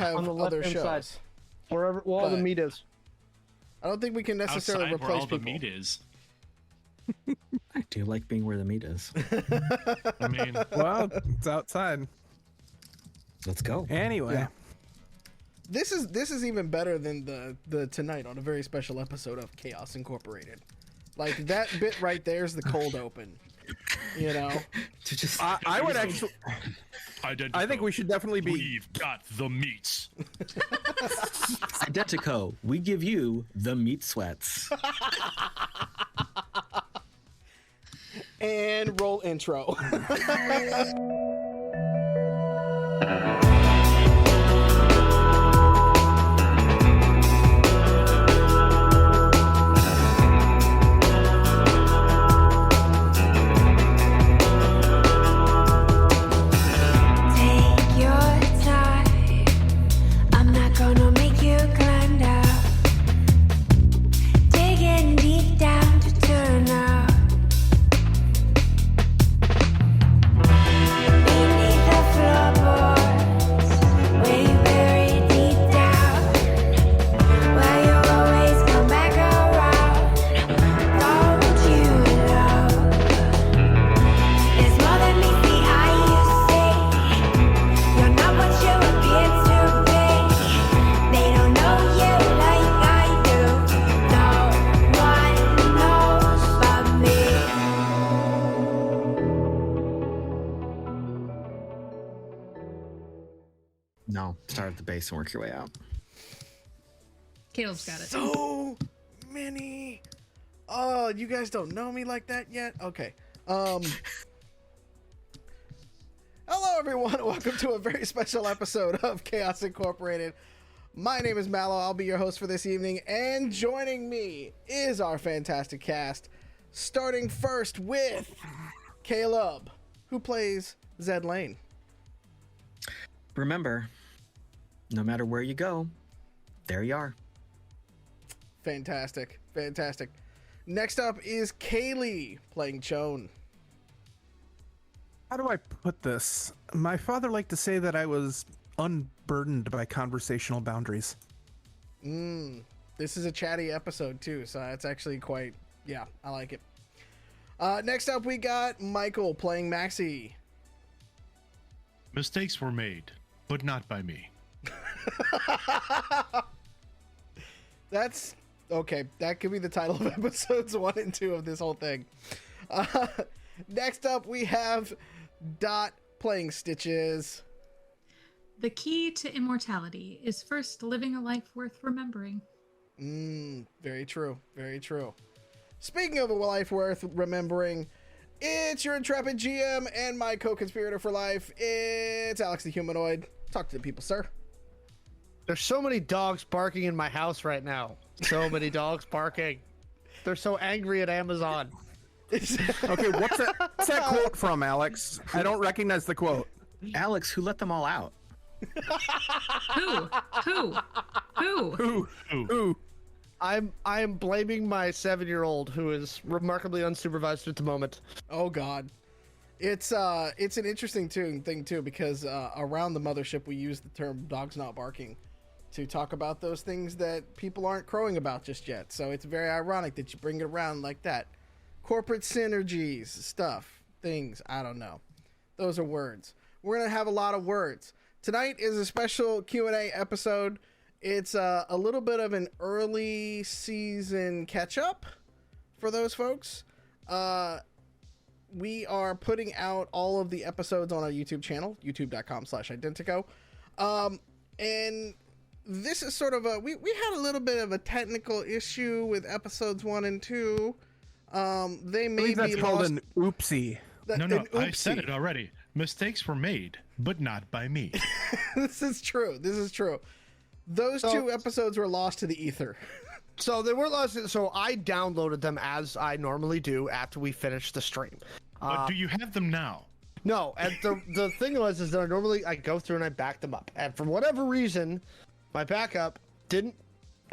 have on the other left-hand shows. side. Wherever all the But- meat is. I don't think we can necessarily Outside where replace all people. the meat is. I do like being where the meat is. I mean, Well, it's outside. Let's go. Anyway, Yeah. This is even better than the tonight on a very special episode of Chaos Incorporated. Like that bit right there is the cold open. You know, To just I would actually. Identico. I think we should definitely be. We've got the meats. Identico. We give you the meat sweats. and roll intro. Take your time. I'm not gonna make you climb down. Digging deep down to turn out. Beneath the floorboards, where you bury deep down, where you always come back around. Don't you know? There's more than meets the eye, you see. You're not what you appear to be. They don't know you like I do. No one knows but me. No, start at the base and work your way out. Caleb's got it. So many. Oh, you guys don't know me like that yet? Okay. Hello everyone. Welcome to a very special episode of Chaos Incorporated. My name is Mallo. I'll be your host for this evening, and joining me is our fantastic cast. Starting first with Caleb, who plays Zed Lane. Remember, no matter where you go, there you are. Fantastic. Fantastic. Next up is Kaylee playing Shawn. How do I put this? My father liked to say that I was unburdened by conversational boundaries. This is a chatty episode too, so that's actually quite, yeah, I like it. Next up we got Michael playing Maxi. Mistakes were made, but not by me. That's okay. That could be the title of episodes 1 and 2 of this whole thing. Next up we have Dot playing Stitches. The key to immortality is first living a life worth remembering. Very true. Very true. Speaking of a life worth remembering, it's your intrepid GM and my co-conspirator for life. It's Alex the Humanoid. Talk to the people, sir. There's so many dogs barking in my house right now. So many dogs barking. They're so angry at Amazon. Okay, what's that quote from, Alex? I don't recognize the quote. Alex, who let them all out? Who? Ooh. I am blaming my 7-year-old who is remarkably unsupervised at the moment. Oh God, it's an interesting thing too because around the mothership we use the term "dogs not barking" to talk about those things that people aren't crowing about just yet. So it's very ironic that you bring it around like that. Corporate synergies, stuff, things. I don't know. Those are words. We're gonna have a lot of words tonight. Is a special Q&A episode. It's a little bit of an early season catch up for those folks. We are putting out all of the episodes on our YouTube channel, youtube.com/Identico. And this is sort of we had a little bit of a technical issue with episodes 1 and 2. They I may believe that's be called lost. an oopsie. No, I said it already. Mistakes were made, but not by me. This is true. Those two episodes were lost to the ether. So they were lost. So I downloaded them as I normally do after we finish the stream. But do you have them now? No, and the thing was is that I go through and I back them up, and for whatever reason, my backup didn't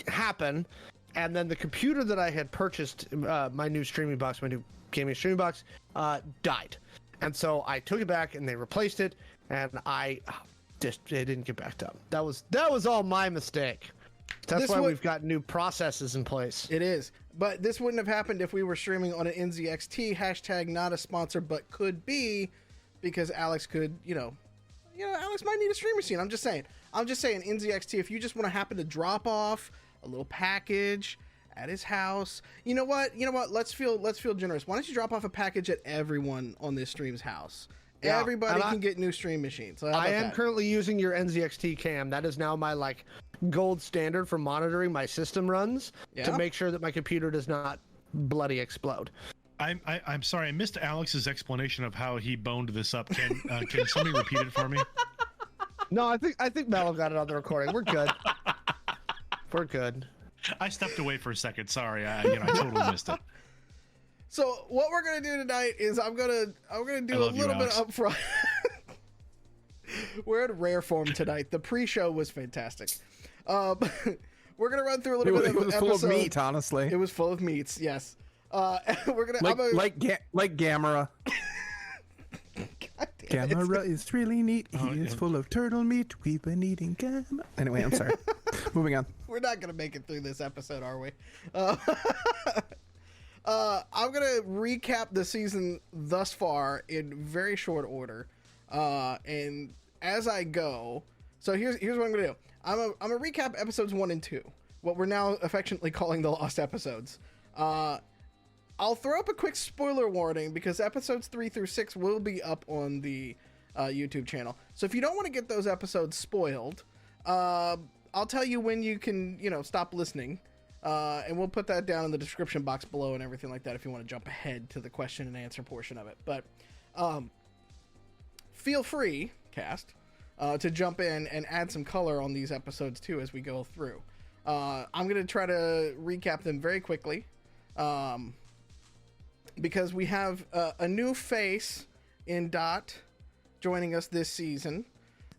happen, and then the computer that I had purchased, my new streaming box, my new gaming streaming box, died, and so I took it back and they replaced it, and I didn't get backed up. That was all my mistake. That's why we've got new processes in place. It is. But this wouldn't have happened if we were streaming on an NZXT hashtag, not a sponsor, but could be, because Alex could, Alex might need a stream machine. I'm just saying, NZXT, if you just want to happen to drop off a little package at his house, you know what? Let's feel generous. Why don't you drop off a package at everyone on this stream's house? Yeah, everybody can get new stream machines. So I am currently using your NZXT cam. That is now my gold standard for monitoring my system runs to make sure that my computer does not bloody explode. I'm sorry, I missed Alex's explanation of how he boned this up. Can somebody repeat it for me? No, I think Mallo got it on the recording. We're good. We're good. I stepped away for a second. Sorry, I totally missed it. So what we're gonna do tonight is I'm gonna do a little bit up front. We're in rare form tonight. The pre-show was fantastic. We're gonna run through a little bit of it was episode. full of meat, honestly. It was full of meats. Yes. We're gonna like Gamera. Gamera is really neat. He is full of turtle meat. We've been eating Gamera. Anyway, I'm sorry. Moving on. We're not gonna make it through this episode, are we? I'm gonna recap the season thus far in very short order, and as I go. So here's what I'm gonna do. I'm gonna recap episodes 1 and 2, what we're now affectionately calling the lost episodes. I'll throw up a quick spoiler warning because episodes 3 through 6 will be up on the YouTube channel. So if you don't want to get those episodes spoiled, I'll tell you when you can, stop listening. And we'll put that down in the description box below and everything like that if you want to jump ahead to the question and answer portion of it. But feel free, cast, to jump in and add some color on these episodes too as we go through. I'm going to try to recap them very quickly because we have a new face in Dot joining us this season.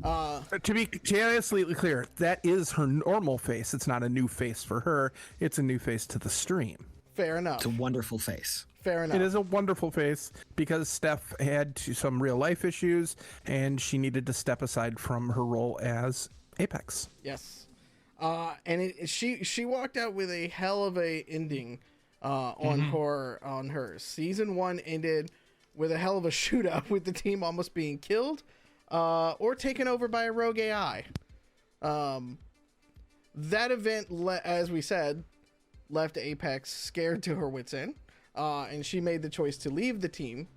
To be absolutely clear, that is her normal face. It's not a new face for her. It's a new face to the stream. Fair enough. It's a wonderful face. Fair enough. It is a wonderful face because Steph had some real life issues and she needed to step aside from her role as Apex. Yes. And she walked out with a hell of a ending on her. Season 1 ended with a hell of a shootout with the team almost being killed. Or taken over by a rogue AI. That event, as we said, left Apex scared to her wits' end, and she made the choice to leave the team,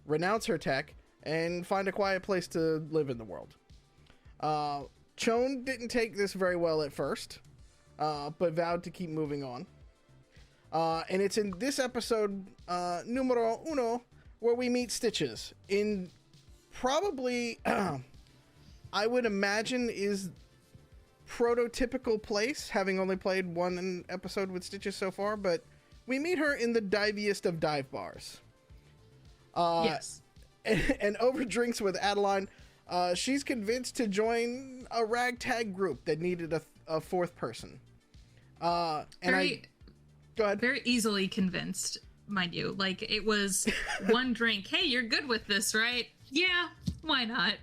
renounce her tech, and find a quiet place to live in the world. Shawn didn't take this very well at first, but vowed to keep moving on. And it's in this episode, numero uno, where we meet Stitches in probably, I would imagine, is prototypical place, having only played one episode with Stitches so far, but we meet her in the diviest of dive bars. Yes. And over drinks with Adeline, she's convinced to join a ragtag group that needed a fourth person. Go ahead. Very easily convinced, mind you. Like, it was one drink. Hey, you're good with this, right? Yeah, why not?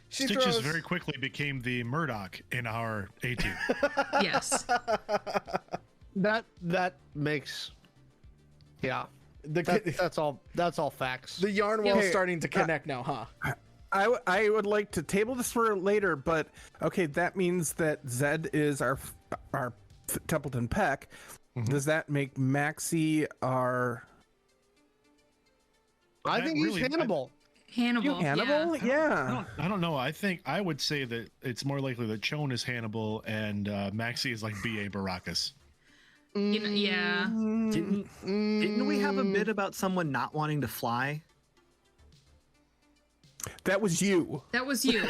Stitches very quickly became the Murdoch in our A-team. Yes. That makes, that's all facts. The yarn wall's starting to connect now, huh? I would like to table this for later, but okay, that means that Zed is our Templeton Peck. Mm-hmm. Does that make Maxi our? I think he's Hannibal. Hannibal? Yeah. I don't know. I would say that it's more likely that Shawn is Hannibal and Maxi is like B.A. Baracus. Yeah. Didn't we have a bit about someone not wanting to fly? That was you. That was you.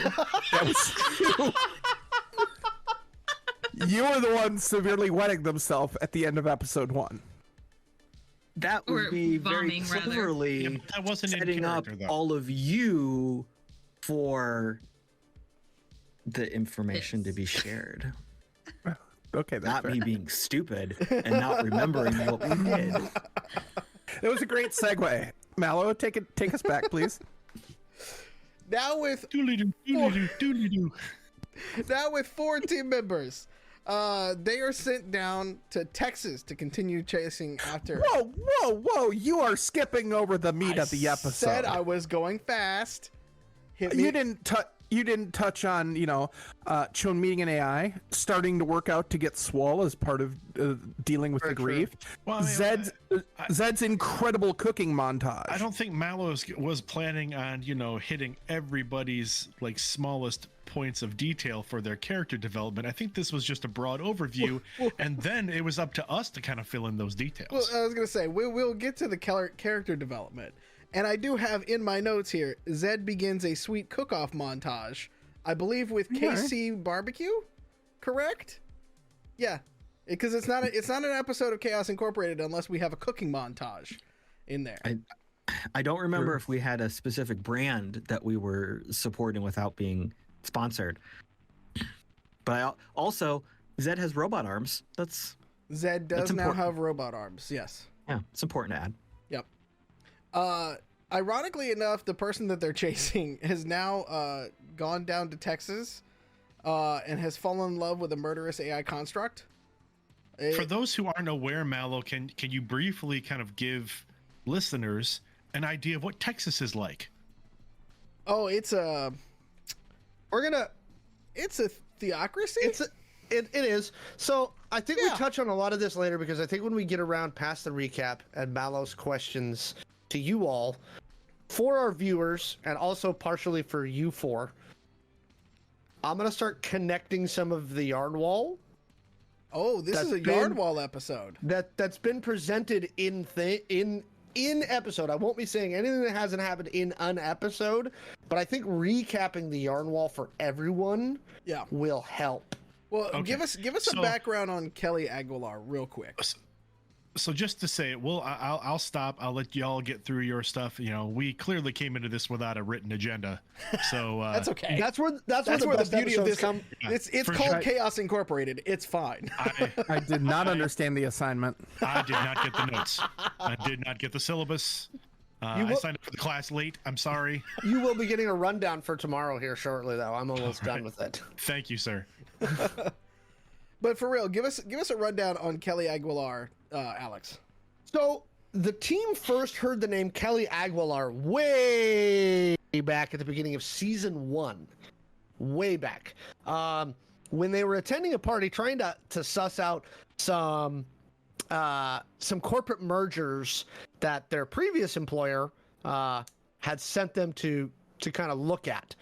That was you. You were the one severely wetting themselves at the end of episode 1. That would be very cleverly setting up all of you for the information to be shared. Okay, that's not fair. Me being stupid and not remembering what we did. It was a great segue. Mallo, take us back, please. Now with Doodly-doo, doodly-doo, doodly-doo. now with 4 team members, they are sent down to Texas to continue chasing after. Whoa! You are skipping over the meat of the episode. Said I was going fast. Hit me. You didn't touch on, Shawn meeting an AI, starting to work out to get swole as part of dealing with the grief. Well, I mean, Zed's incredible cooking montage. I don't think Mallo was planning on, hitting everybody's like smallest points of detail for their character development. I think this was just a broad overview, and then it was up to us to kind of fill in those details. Well, I was gonna say we'll get to the character development. And I do have in my notes here, Zed begins a sweet cook-off montage, I believe with KC Barbecue, correct? Yeah, because it's not an episode of Chaos Incorporated unless we have a cooking montage in there. I don't remember if we had a specific brand that we were supporting without being sponsored. But also, Zed has robot arms. Zed does now have robot arms, yes. Yeah, it's important to add. Yep. Ironically enough, the person that they're chasing has now gone down to Texas and has fallen in love with a murderous AI construct. For those who aren't aware, Mallo, can you briefly kind of give listeners an idea of what Texas is like? Oh, it's a theocracy. It is. So I think we touch on a lot of this later because I think when we get around past the recap and Mallo's questions to you all, for our viewers and also partially for you four, I'm gonna start connecting some of the yarn wall. Oh, this is a yarn wall episode. That's been presented in episode. I won't be saying anything that hasn't happened in an episode, but I think recapping the yarn wall for everyone will help. Well, give us a background on Kelly Aguilar real quick. So just to say, I'll stop. I'll let y'all get through your stuff. We clearly came into this without a written agenda, so that's okay. That's where the beauty of this come. It's called Chaos Incorporated. It's fine. I did not understand the assignment. I did not get the notes. I did not get the syllabus. I signed up for the class late. I'm sorry. You will be getting a rundown for tomorrow here shortly, though. I'm almost done with it. Thank you, sir. But for real, give us a rundown on Kelly Aguilar, Alex. So the team first heard the name Kelly Aguilar way back at the beginning of season 1, way back when they were attending a party trying to suss out some corporate mergers that their previous employer had sent them to kind of look at.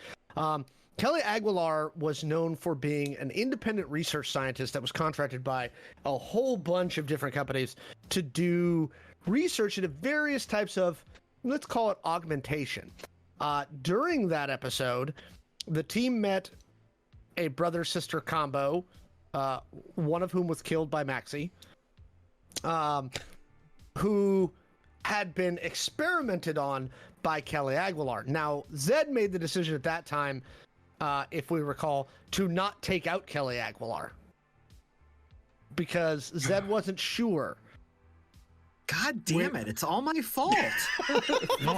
Kelly Aguilar was known for being an independent research scientist that was contracted by a whole bunch of different companies to do research into various types of, let's call it augmentation. During that episode, the team met a brother-sister combo, one of whom was killed by Maxi, who had been experimented on by Kelly Aguilar. Now, Zed made the decision at that time, if we recall, to not take out Kelly Aguilar because Zed wasn't sure. God damn it! It's all my fault. No,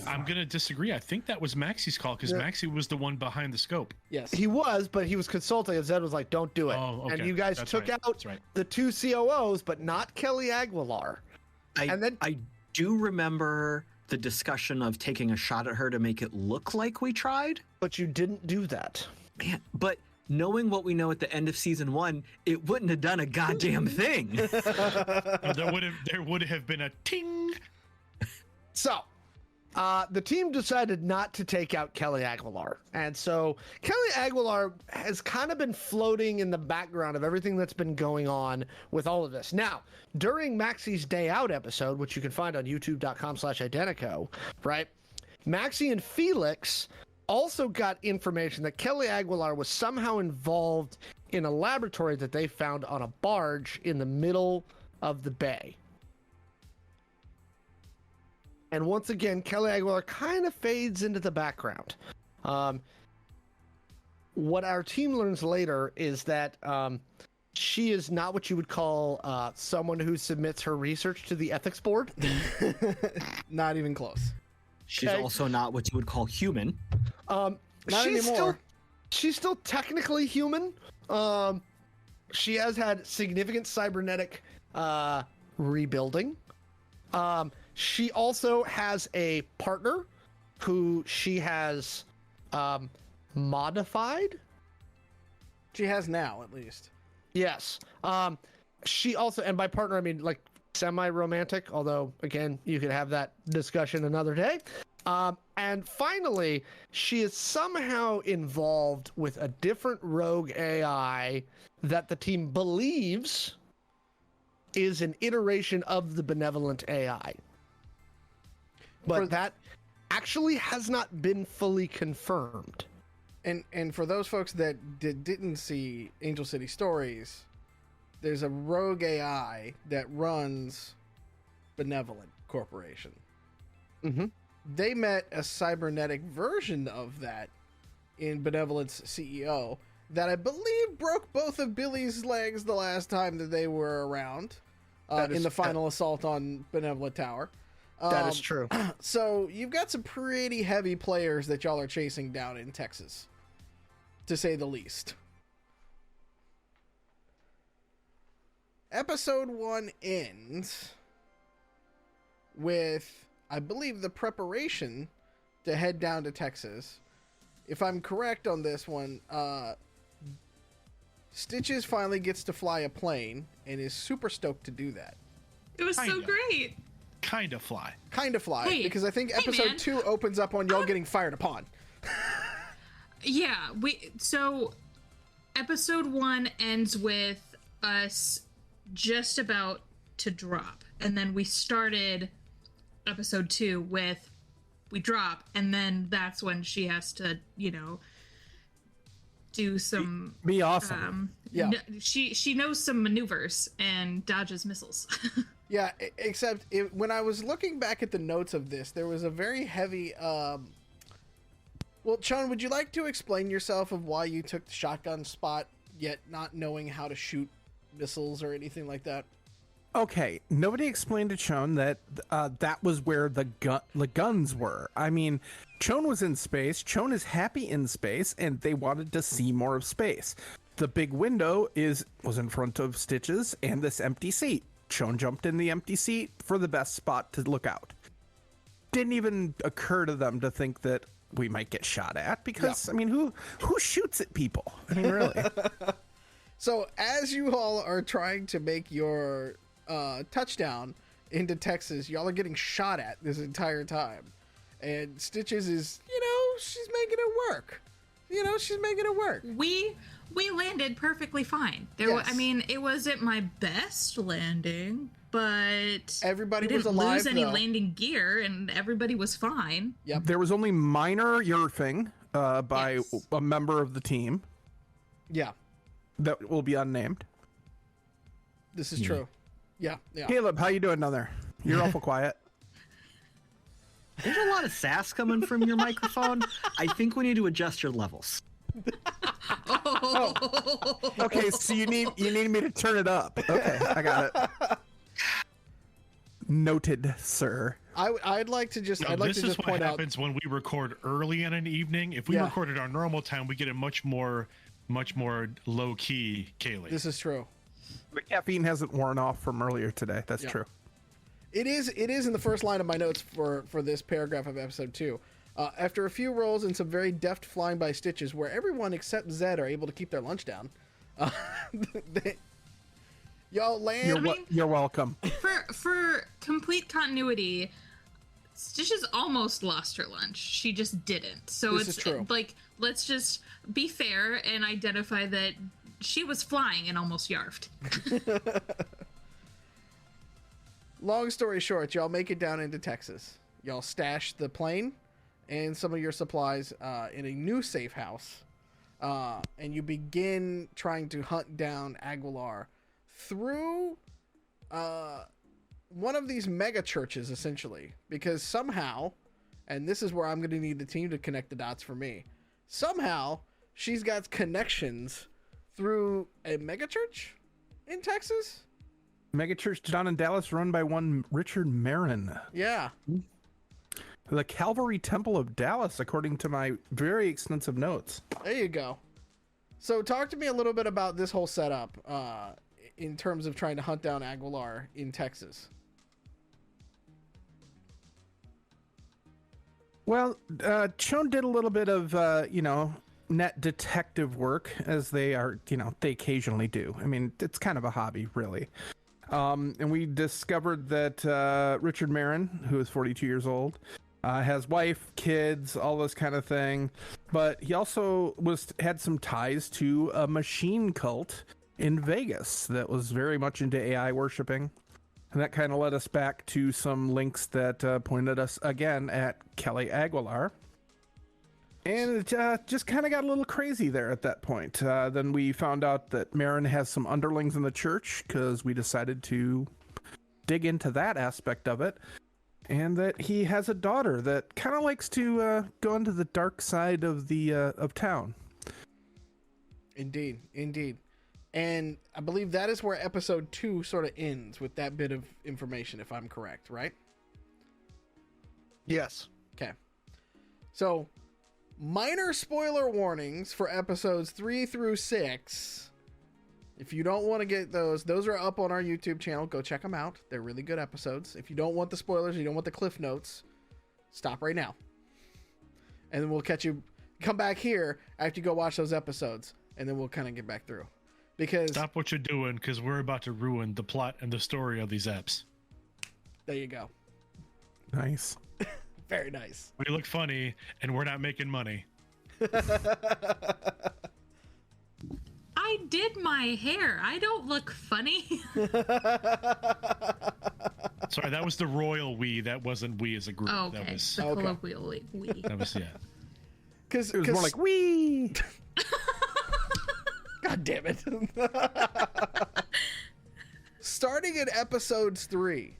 I'm going to disagree. I think that was Maxi's call because Maxi was the one behind the scope. Yes, he was, but he was consulting, and Zed was like, "Don't do it." Oh, okay. And you guys took out the 2 COOs, but not Kelly Aguilar. I do remember the discussion of taking a shot at her to make it look like we tried. But you didn't do that. Man, but knowing what we know at the end of season 1, it wouldn't have done a goddamn thing. There would have been a ting. So, the team decided not to take out Kelly Aguilar. And so Kelly Aguilar has kind of been floating in the background of everything that's been going on with all of this. Now, during Maxi's Day Out episode, which you can find on youtube.com/Identico, right? Maxi and Felix also got information that Kelly Aguilar was somehow involved in a laboratory that they found on a barge in the middle of the bay. And once again, Kelly Aguilar kind of fades into the background. What our team learns later is that she is not what you would call someone who submits her research to the ethics board. Not even close. She's also not what you would call human. Not she's anymore. She's still technically human. She has had significant cybernetic rebuilding. She also has a partner who she has modified. She has now, at least. Yes. She also, and by partner I mean like semi-romantic, although again you could have that discussion another day. And finally, she is somehow involved with a different rogue AI that the team believes is an iteration of the benevolent AI. But that actually has not been fully confirmed. And for those folks that didn't see Angel City Stories, there's a rogue AI that runs Benevolent Corporation. Mm-hmm. They met a cybernetic version of that in Benevolent's CEO that I believe broke both of Billy's legs the last time that they were around in the final assault on Benevolent Tower. That is true. So you've got some pretty heavy players that y'all are chasing down in Texas, to say the least. Episode 1 ends with, I believe, the preparation to head down to Texas. If I'm correct on this one, Stitches finally gets to fly a plane and is super stoked to do that. It was so Kinda. great. Kind of fly. Kind of fly, Hey, because I think hey, episode man. 2 opens up on y'all getting fired upon. Yeah, so episode 1 ends with us just about to drop, and then we started episode 2 with we drop, and then that's when she has to, do some Be awesome. Yeah. She knows some maneuvers and dodges missiles. Yeah, except when I was looking back at the notes of this, there was a very heavy... Well, Shawn, would you like to explain yourself of why you took the shotgun spot, yet not knowing how to shoot missiles or anything like that? Okay, nobody explained to Chon that that was where the guns were. I mean, Chon was in space. Chon is happy in space, and they wanted to see more of space. The big window was in front of Stitches and this empty seat. Chon jumped in the empty seat for the best spot to look out. Didn't even occur to them to think that we might get shot at, because I mean, who shoots at people? I mean, really. So as you all are trying to make your touchdown into Texas, y'all are getting shot at this entire time. And Stitches is, she's making it work. She's making it work. We landed perfectly fine. Yes. It wasn't my best landing, but Everybody we was didn't alive, lose any though. landing gear, and everybody was fine. Yep. There was only minor yerfing by Yes. a member of the team Yeah, that will be unnamed. this is true. Yeah. Caleb, how you doing down there? You're awful quiet. There's a lot of sass coming from your microphone. I think we need to adjust your levels. Okay, so you need me to turn it up. Okay, I got it. Noted, sir. I'd like to just No, I'd like this to is just what point out. happens when we record early in an evening. If we Yeah. recorded our normal time, we get a much more low key Kaylee. This is true. The caffeine hasn't worn off from earlier today. That's Yeah. true. It is in the first line of my notes for this paragraph of episode 2. After a few rolls and some very deft flying by Stitches, where everyone except Zed are able to keep their lunch down, y'all land. You're welcome. For complete continuity, Stitches almost lost her lunch. She just didn't. So This is true. like, let's just be fair and identify that she was flying and almost yarfed. Long story short, y'all make it down into Texas. Y'all stash the plane and some of your supplies in a new safe house, and you begin trying to hunt down Aguilar through one of these mega churches, essentially, because somehow, and this is where I'm going to need the team to connect the dots for me, somehow she's got connections through a mega church in Texas. Megachurch down in Dallas, run by one Richard Marin, Yeah. The Calvary Temple of Dallas, according to my very extensive notes. There you go. So talk to me a little bit about this whole setup in terms of trying to hunt down Aguilar in Texas. Well, Shawn did a little bit of, net detective work, as they are, they occasionally do. I mean, it's kind of a hobby, really. And we discovered that Richard Marin, who is 42 years old, has wife, kids, all this kind of thing. But he also had some ties to a machine cult in Vegas that was very much into AI worshiping. And that kind of led us back to some links that pointed us again at Kelly Aguilar. And it just kind of got a little crazy there at that point. Then we found out that Marin has some underlings in the church, because we decided to dig into that aspect of it. And that he has a daughter that kind of likes to go into the dark side of the of town. Indeed. And I believe that is where episode 2 sort of ends, with that bit of information, if I'm correct, right? Yes. Okay. So, minor spoiler warnings for episodes 3 through 6. If you don't want to get those are up on our YouTube channel. Go check them out. They're really good episodes. If you don't want the spoilers, you don't want the cliff notes, stop right now. And then we'll come back here after you go watch those episodes, and then we'll kind of get back through. Because Stop what you're doing, because we're about to ruin the plot and the story of these eps. there you go. Nice. Very nice. We look funny, and we're not making money. I did my hair. I don't look funny. Sorry, that was the royal we. That wasn't we as a group. Oh, okay. That was, The Okay. colloquial we. that was, yeah. Because It was more like, wee! God damn it. Starting at episodes 3.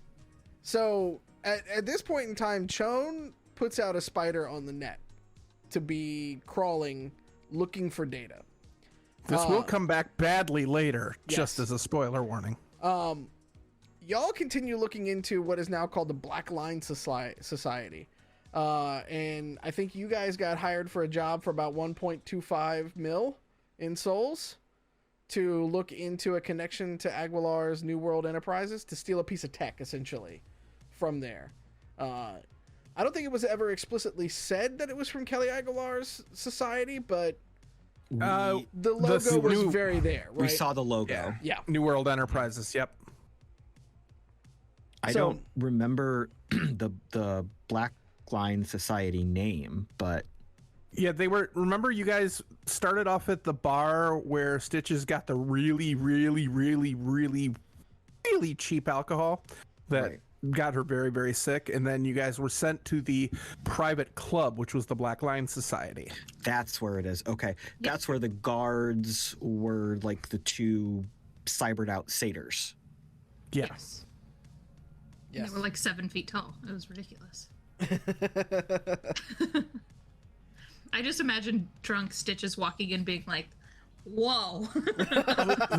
So at this point in time, Shawn puts out a spider on the net to be crawling, looking for data. This will come back badly later, Yes. just as a spoiler warning. Y'all continue looking into what is now called the Black Line Society. And I think you guys got hired for a job for about 1.25 mil in souls to look into a connection to Aguilar's New World Enterprises to steal a piece of tech, essentially, from there. I don't think it was ever explicitly said that it was from Kelly Aguilar's society, but the logo was very there, right? We saw the logo. Yeah. New World Enterprises, yep. I don't remember the Black Line Society name, but Yeah, they were. Remember, you guys started off at the bar where Stitches got the really, really, really, really, really cheap alcohol that Right. got her very, very sick. And then you guys were sent to the private club, which was the Black Line Society. that's where it is. Okay. That's where the guards were like the two cybered out satyrs. Yes. And they were like 7 feet tall. It was ridiculous. I just imagine drunk Stitches walking in being like, whoa.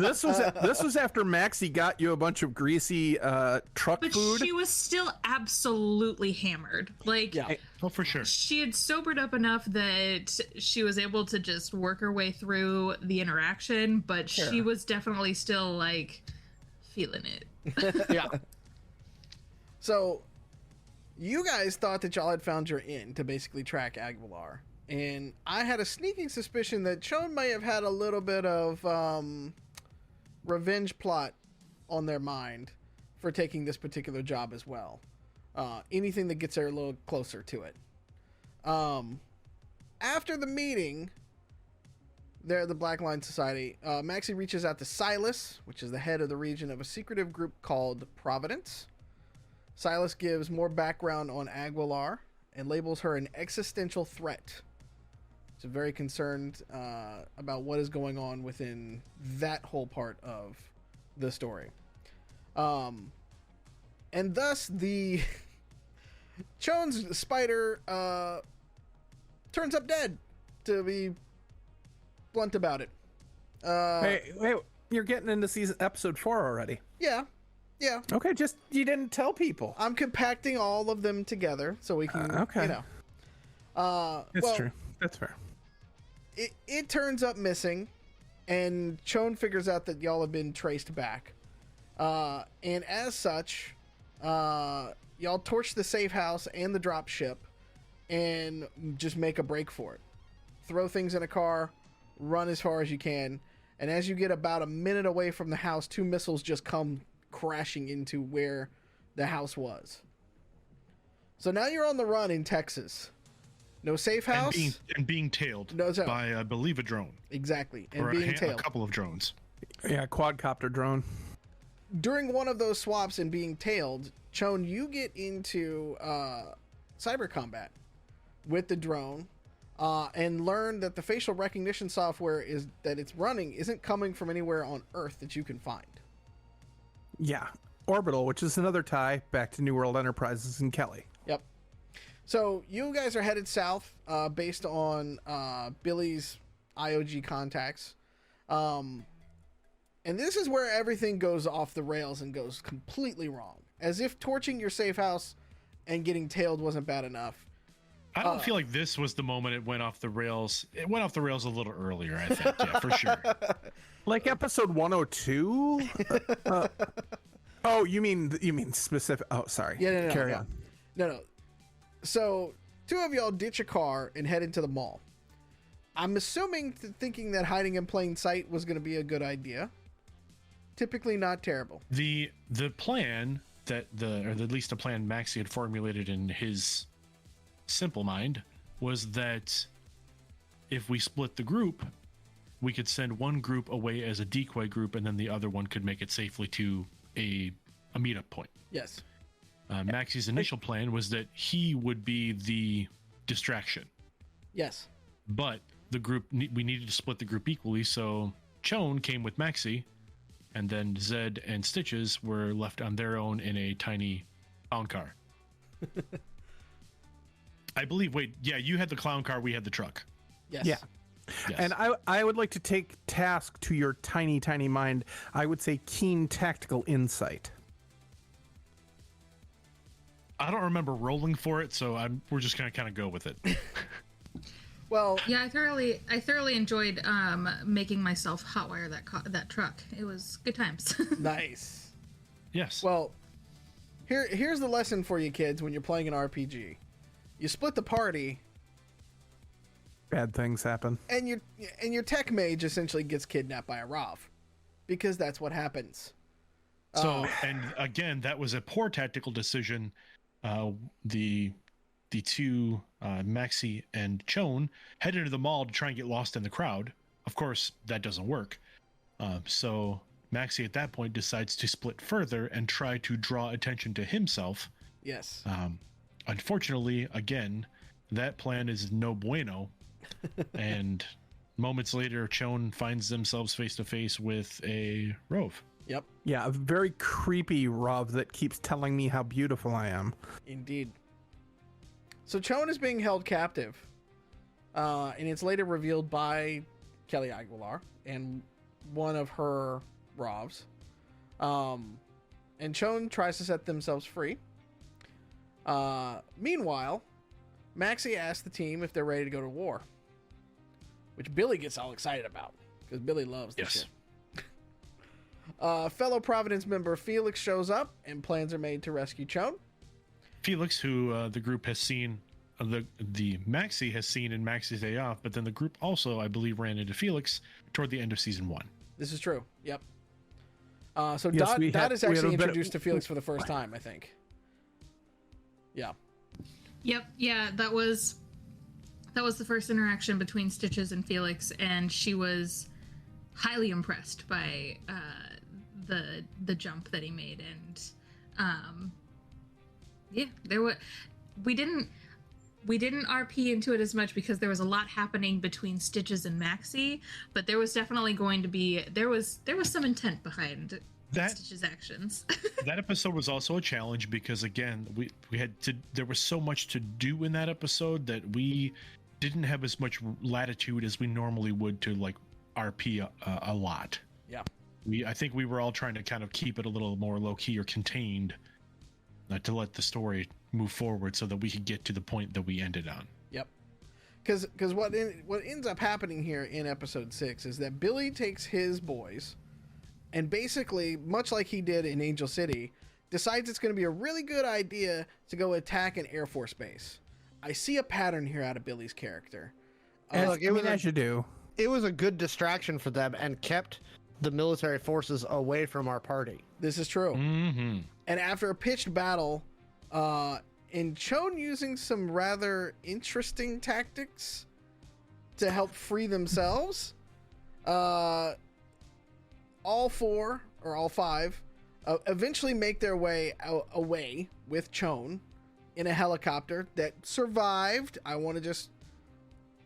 This was after Maxi got you a bunch of greasy truck But food. she was still absolutely hammered. Like, Yeah. Oh, for sure. she had sobered up enough that she was able to just work her way through the interaction, but she was definitely still like feeling it. Yeah. So, you guys thought that y'all had found your in to basically track Aguilar. And I had a sneaking suspicion that Shawn may have had a little bit of revenge plot on their mind for taking this particular job as well. Anything that gets her a little closer to it. After the meeting, there at the Black Line Society, Maxi reaches out to Silas, which is the head of the region of a secretive group called Providence. Silas gives more background on Aguilar and labels her an existential threat. He's very concerned about what is going on within that whole part of the story. And thus the Shawn's spider turns up dead, to be blunt about it. Hey, you're getting into episode 4 already. Yeah, Yeah, Okay, just you didn't tell people. I'm compacting all of them together so we can, Okay. you know. That's Well, true. That's fair. it turns up missing, and Chone figures out that y'all have been traced back. And as such, y'all torch the safe house and the drop ship and just make a break for it. Throw things in a car, run as far as you can, and as you get about a minute away from the house, 2 missiles just come crashing into where the house was. So now you're on the run in Texas. No safe house. And being tailed No, so- by, I believe, a drone. Exactly. And Or being a tailed. couple of drones. Yeah, quadcopter drone. During one of those swaps and being tailed, Chone, you get into cyber combat with the drone and learn that the facial recognition software that it's running isn't coming from anywhere on Earth that you can find. Yeah, Orbital, which is another tie back to New World Enterprises and Kelly. Yep. So you guys are headed south based on Billy's IOG contacts. And this is where everything goes off the rails and goes completely wrong. As if torching your safe house and getting tailed wasn't bad enough. I don't feel like this was the moment it went off the rails. It went off the rails a little earlier, I think. Yeah, for sure. Like episode 102? Oh, you mean specific? Oh, sorry. Yeah, no, Carry on. No. So, 2 of y'all ditch a car and head into the mall. I'm assuming thinking that hiding in plain sight was going to be a good idea. Typically not terrible. The plan that or at least the plan Maxi had formulated in his simple mind was that if we split the group, we could send one group away as a decoy group, and then the other one could make it safely to a meetup point. Yes. Maxi's initial plan was that he would be the distraction, Yes. but the group we needed to split the group equally. So Chone came with Maxi, and then Zed and Stitches were left on their own in a tiny clown car. I believe. Wait, yeah, you had the clown car. We had the truck. Yes. Yeah. Yes. And I would like to take task to your tiny, tiny mind. I would say keen tactical insight. I don't remember rolling for it, so we're just gonna kind of go with it. Well, Yeah, I thoroughly enjoyed making myself hotwire that truck. It was good times. nice. Yes. Well, here's the lesson for you kids when you're playing an RPG. You split the party, Bad things happen. and your tech mage essentially gets kidnapped by a Rav, because that's what happens. So, and again, that was a poor tactical decision. The 2 Maxi and Chone head into the mall to try and get lost in the crowd. Of course, that doesn't work. So Maxi at that point decides to split further and try to draw attention to himself. Yes. Unfortunately, again, that plan is no bueno. And moments later, Chone finds themselves face to face with a Rove. Yep. Yeah, a very creepy Rob that keeps telling me how beautiful I am. Indeed. So Chone is being held captive, and it's later revealed by Kelly Aguilar and one of her Rovs. And Chone tries to set themselves free. Meanwhile, Maxi asks the team if they're ready to go to war, which Billy gets all excited about because Billy loves this shit. Fellow Providence member Felix shows up, and plans are made to rescue Chone. Felix, who the group has seen, the Maxi has seen in Maxi's Day Off, but then the group also, I believe, ran into Felix toward the end of season 1. This is true. Yep. So Yes, Dot is actually a bit- introduced to Felix for the first time, I think. Yeah. Yep, yeah, that was the first interaction between Stitches and Felix, and she was highly impressed by the jump that he made, and yeah, we didn't RP into it as much because there was a lot happening between Stitches and Maxi, but there was definitely going to be there was some intent behind Stitch's actions. That episode was also a challenge because, again, we had to. There was so much to do in that episode that we didn't have as much latitude as we normally would to like RP a lot. Yeah. I think we were all trying to kind of keep it a little more low key or contained, to let the story move forward so that we could get to the point that we ended on. Yep. Because what ends up happening here in episode 6 is that Billy takes his boys and basically, much like he did in Angel City, decides it's going to be a really good idea to go attack an Air Force base. I see a pattern here out of Billy's character. Look, As you do. It was a good distraction for them and kept the military forces away from our party. This is true. Mm-hmm. And after a pitched battle, and Shawn using some rather interesting tactics to help free themselves, all five eventually make their way away with Shawn in a helicopter that survived.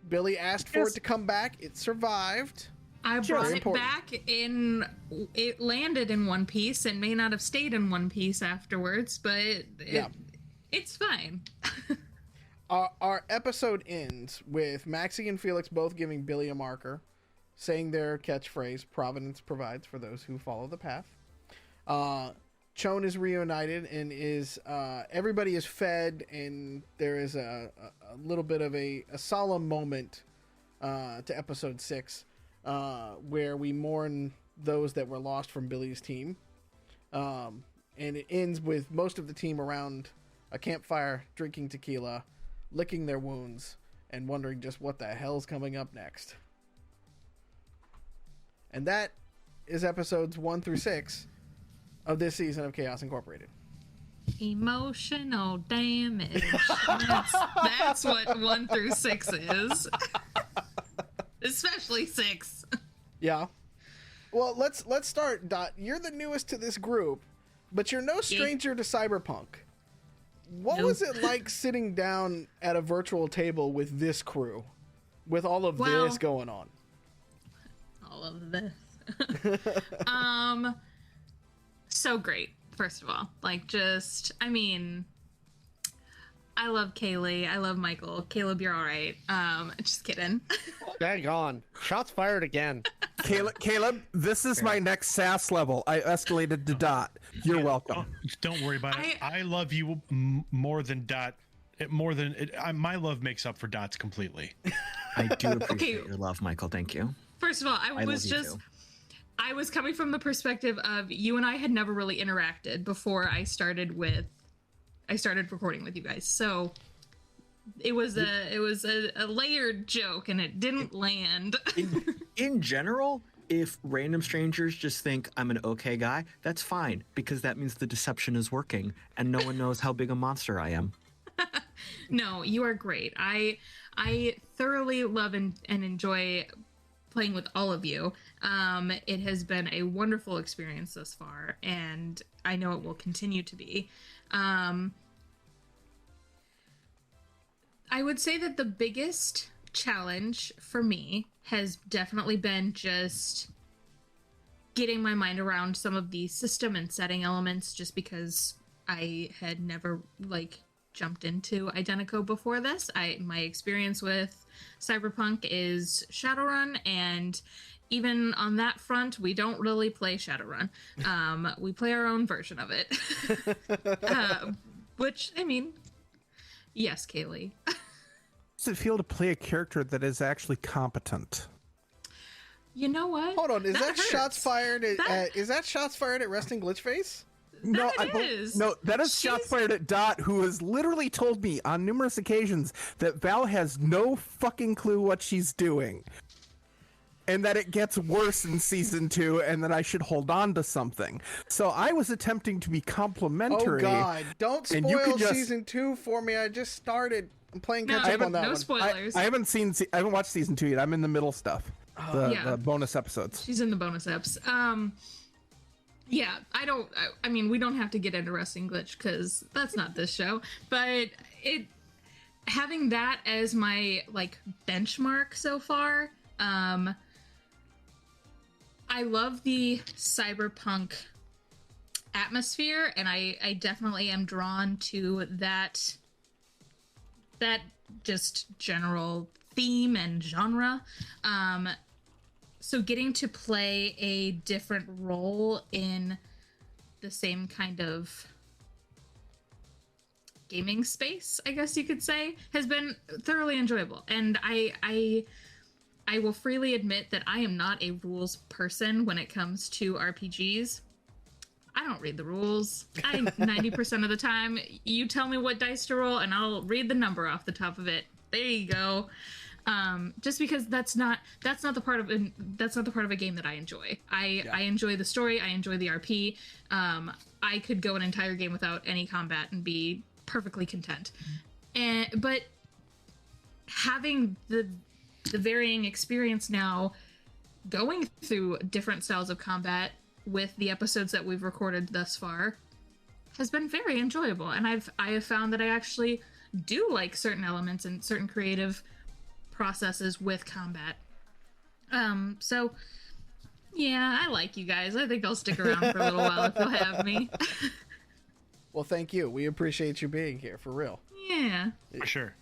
Billy asked for it to come back. It survived. I brought it back in. It landed in one piece and may not have stayed in one piece afterwards, but it's fine. Our episode ends with Maxi and Felix both giving Billy a marker, saying their catchphrase, "Providence provides for those who follow the path." Shawn is reunited and is everybody is fed, and there is a little bit of a solemn moment to episode 6 where we mourn those that were lost from Billy's team, and it ends with most of the team around a campfire drinking tequila, licking their wounds, and wondering just what the hell's coming up next. And that is episodes 1 through 6 of this season of Chaos Incorporated. Emotional damage. That's what 1 through 6 is. Especially 6. Yeah. Well, let's start. Dot, you're the newest to this group, but you're no stranger to cyberpunk. What was it like sitting down at a virtual table with this crew, with all of this going on? All of this. So great, first of all. I love Kaylee. I love Michael. Caleb, you're all right. Just kidding. Dang on. Shots fired again. Caleb, this is my next SAS level. I escalated to Dot. You're welcome. Don't worry about it. I love you more than Dot. My love makes up for Dot's completely. I do appreciate your love, Michael. Thank you. First of all, I was coming from the perspective of you and I had never really interacted before I started recording with you guys. So it was a layered joke and it didn't land. In general, if random strangers just think I'm an okay guy, that's fine, because that means the deception is working and no one knows how big a monster I am. No, you are great. I thoroughly love and enjoy playing with all of you. It has been a wonderful experience thus far, and I know it will continue to be. I would say that the biggest challenge for me has definitely been just getting my mind around some of the system and setting elements, just because I had never jumped into Identico before this. My experience with Cyberpunk is Shadowrun, and even on that front, we don't really play Shadowrun. We play our own version of it. Which, yes, Kaylee. How does it feel to play a character that is actually competent? You know what? Hold on, is that hurts. shots fired at is that shots fired at Resting Glitchface? No, is. No, that is shots fired at Dot, who has literally told me on numerous occasions that Val has no fucking clue what she's doing. And that it gets worse in season 2, and that I should hold on to something. So I was attempting to be complimentary. Oh God! Don't spoil season 2 for me. I just started. I'm playing catch up on that no one. spoilers. I haven't watched season 2 yet. I'm in the middle stuff. The bonus episodes. She's in the bonus eps. Yeah, we don't have to get into Resting Glitch because that's not this show. But having that as my benchmark so far. I love the cyberpunk atmosphere, and I definitely am drawn to that just general theme and genre. so getting to play a different role in the same kind of gaming space, I guess you could say, has been thoroughly enjoyable. And I will freely admit that I am not a rules person when it comes to RPGs. I don't read the rules. 90% of the time, you tell me what dice to roll, and I'll read the number off the top of it. There you go. Just because that's not the part of a game that I enjoy. I enjoy the story. I enjoy the RP. I could go an entire game without any combat and be perfectly content. But having the varying experience now, going through different styles of combat with the episodes that we've recorded thus far, has been very enjoyable. And I have found that I actually do like certain elements and certain creative processes with combat. So yeah, I like you guys. I think I'll stick around for a little while if you'll have me. Well, thank you. We appreciate you being here, for real. Yeah. For sure.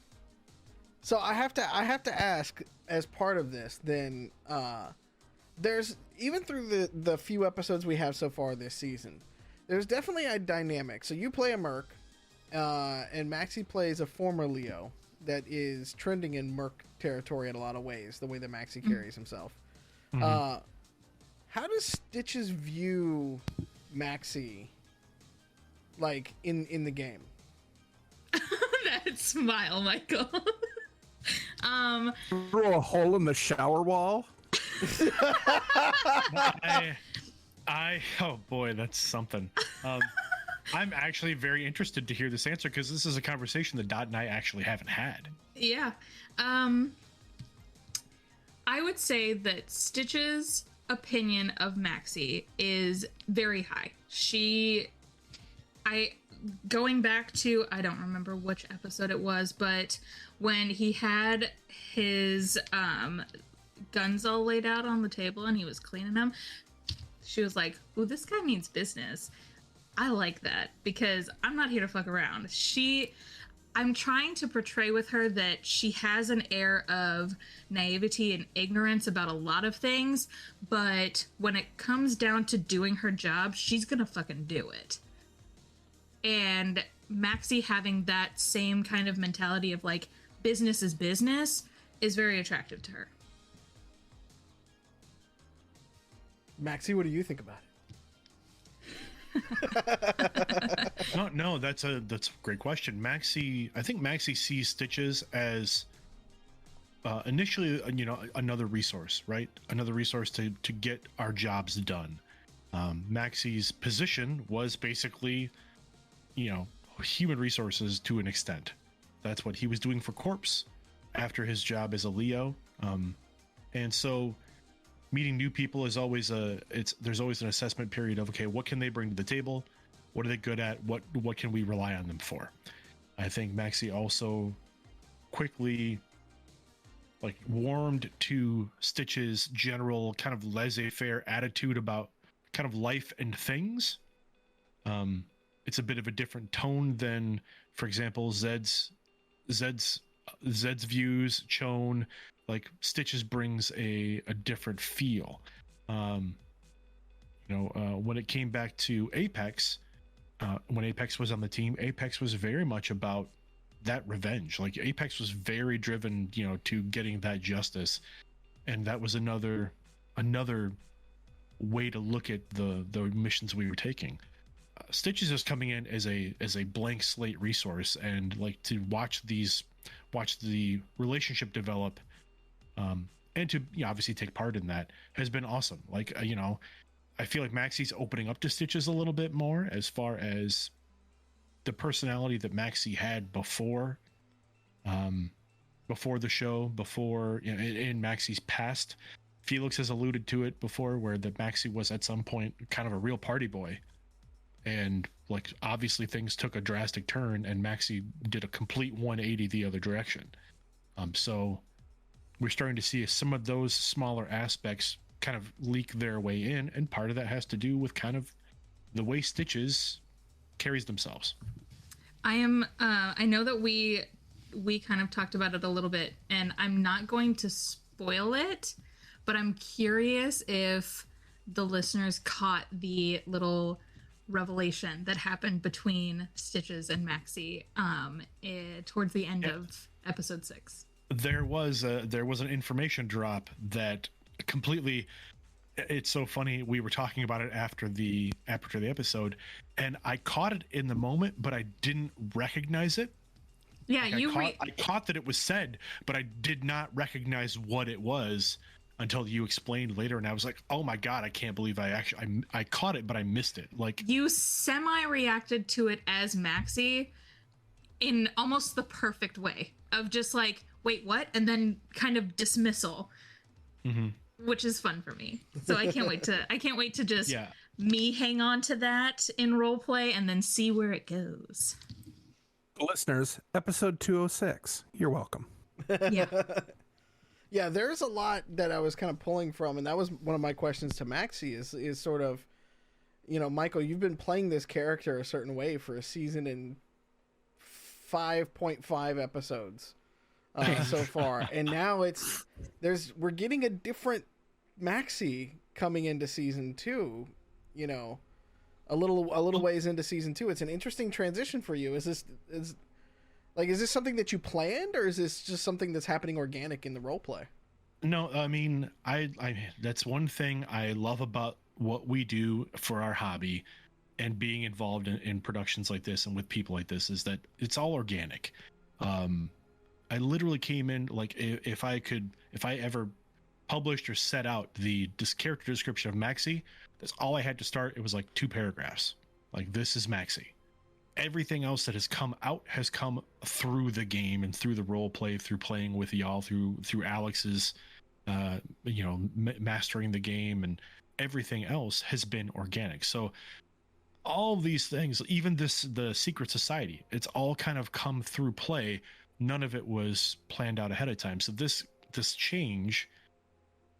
So I have to ask, as part of this, then, there's, even through the few episodes we have so far this season, there's definitely a dynamic. So you play a Merc, and Maxi plays a former Leo that is trending in Merc territory in a lot of ways, the way that Maxi carries himself. Mm-hmm. How does Stitches view Maxi, like, in the game? That smile, Michael. Through a hole in the shower wall. Oh boy, that's something. I'm actually very interested to hear this answer, because this is a conversation that Dot and I actually haven't had. Yeah. I would say that Stitch's opinion of Maxi is very high. Going back to, I don't remember which episode it was, but when he had his guns all laid out on the table and he was cleaning them, she was like, "Ooh, this guy means business." I like that, because I'm not here to fuck around. I'm trying to portray with her that she has an air of naivety and ignorance about a lot of things, but when it comes down to doing her job, she's gonna fucking do it. And Maxi having that same kind of mentality of, like, business is business is very attractive to her. Maxi, what do you think about it? No, that's a great question. I think Maxi sees Stitches as initially, another resource, right? Another resource to get our jobs done. Maxi's position was basically, human resources to an extent. That's what he was doing for Corpse after his job as a Leo. And so meeting new people is always there's always an assessment period of, okay, what can they bring to the table? What are they good at? What can we rely on them for? I think Maxi also quickly, like, warmed to Stitch's general kind of laissez-faire attitude about kind of life and things. It's a bit of a different tone than, for example, Zed's views, Chone. Like, Stitches brings a different feel. When it came back to Apex, when Apex was on the team, Apex was very much about that revenge. Like, Apex was very driven, to getting that justice, and that was another way to look at the missions we were taking. Stitches is coming in as a blank slate resource, and, like, to watch the relationship develop, and to obviously take part in that has been awesome. Like, I feel like Maxi's opening up to Stitches a little bit more as far as the personality that Maxi had before the show, in Maxi's past. Felix has alluded to it before, where that Maxi was at some point kind of a real party boy, and, like, obviously things took a drastic turn and Maxi did a complete 180 the other direction. So we're starting to see some of those smaller aspects kind of leak their way in, and part of that has to do with kind of the way Stitches carries themselves. I know that we kind of talked about it a little bit, and I'm not going to spoil it, but I'm curious if the listeners caught the little revelation that happened between Stitches and Maxi towards the end of episode 6. There was an information drop that completely. It's so funny. We were talking about it after the episode, and I caught it in the moment, but I didn't recognize it. Yeah, I caught that it was said, but I did not recognize what it was until you explained later, and I was like, "Oh my god, I can't believe I caught it, but I missed it." Like, you semi-reacted to it as Maxi in almost the perfect way of just like, "Wait, what?" and then kind of dismissal. Mm-hmm. Which is fun for me. So I can't wait to just Yeah. me hang on to that in roleplay and then see where it goes. Listeners, episode 206. You're welcome. Yeah. Yeah, there's a lot that I was kind of pulling from, and that was one of my questions to Maxi is sort of, you know, Michael, you've been playing this character a certain way for a season and 5.5 episodes so far, and now we're getting a different Maxi coming into season 2, you know, a little ways into season 2. It's an interesting transition for you. Is this something that you planned, or is this just something that's happening organic in the role play? No, I mean, I that's one thing I love about what we do for our hobby and being involved in productions like this and with people like this, is that it's all organic. I literally came in, like, if I ever published or set out this character description of Maxi, that's all I had to start. It was like 2 paragraphs. Like, this is Maxi. Everything else that has come out has come through the game and through the role play, through playing with y'all, through Alex's, mastering the game, and everything else has been organic. So all these things, even the Secret Society, it's all kind of come through play. None of it was planned out ahead of time. So this change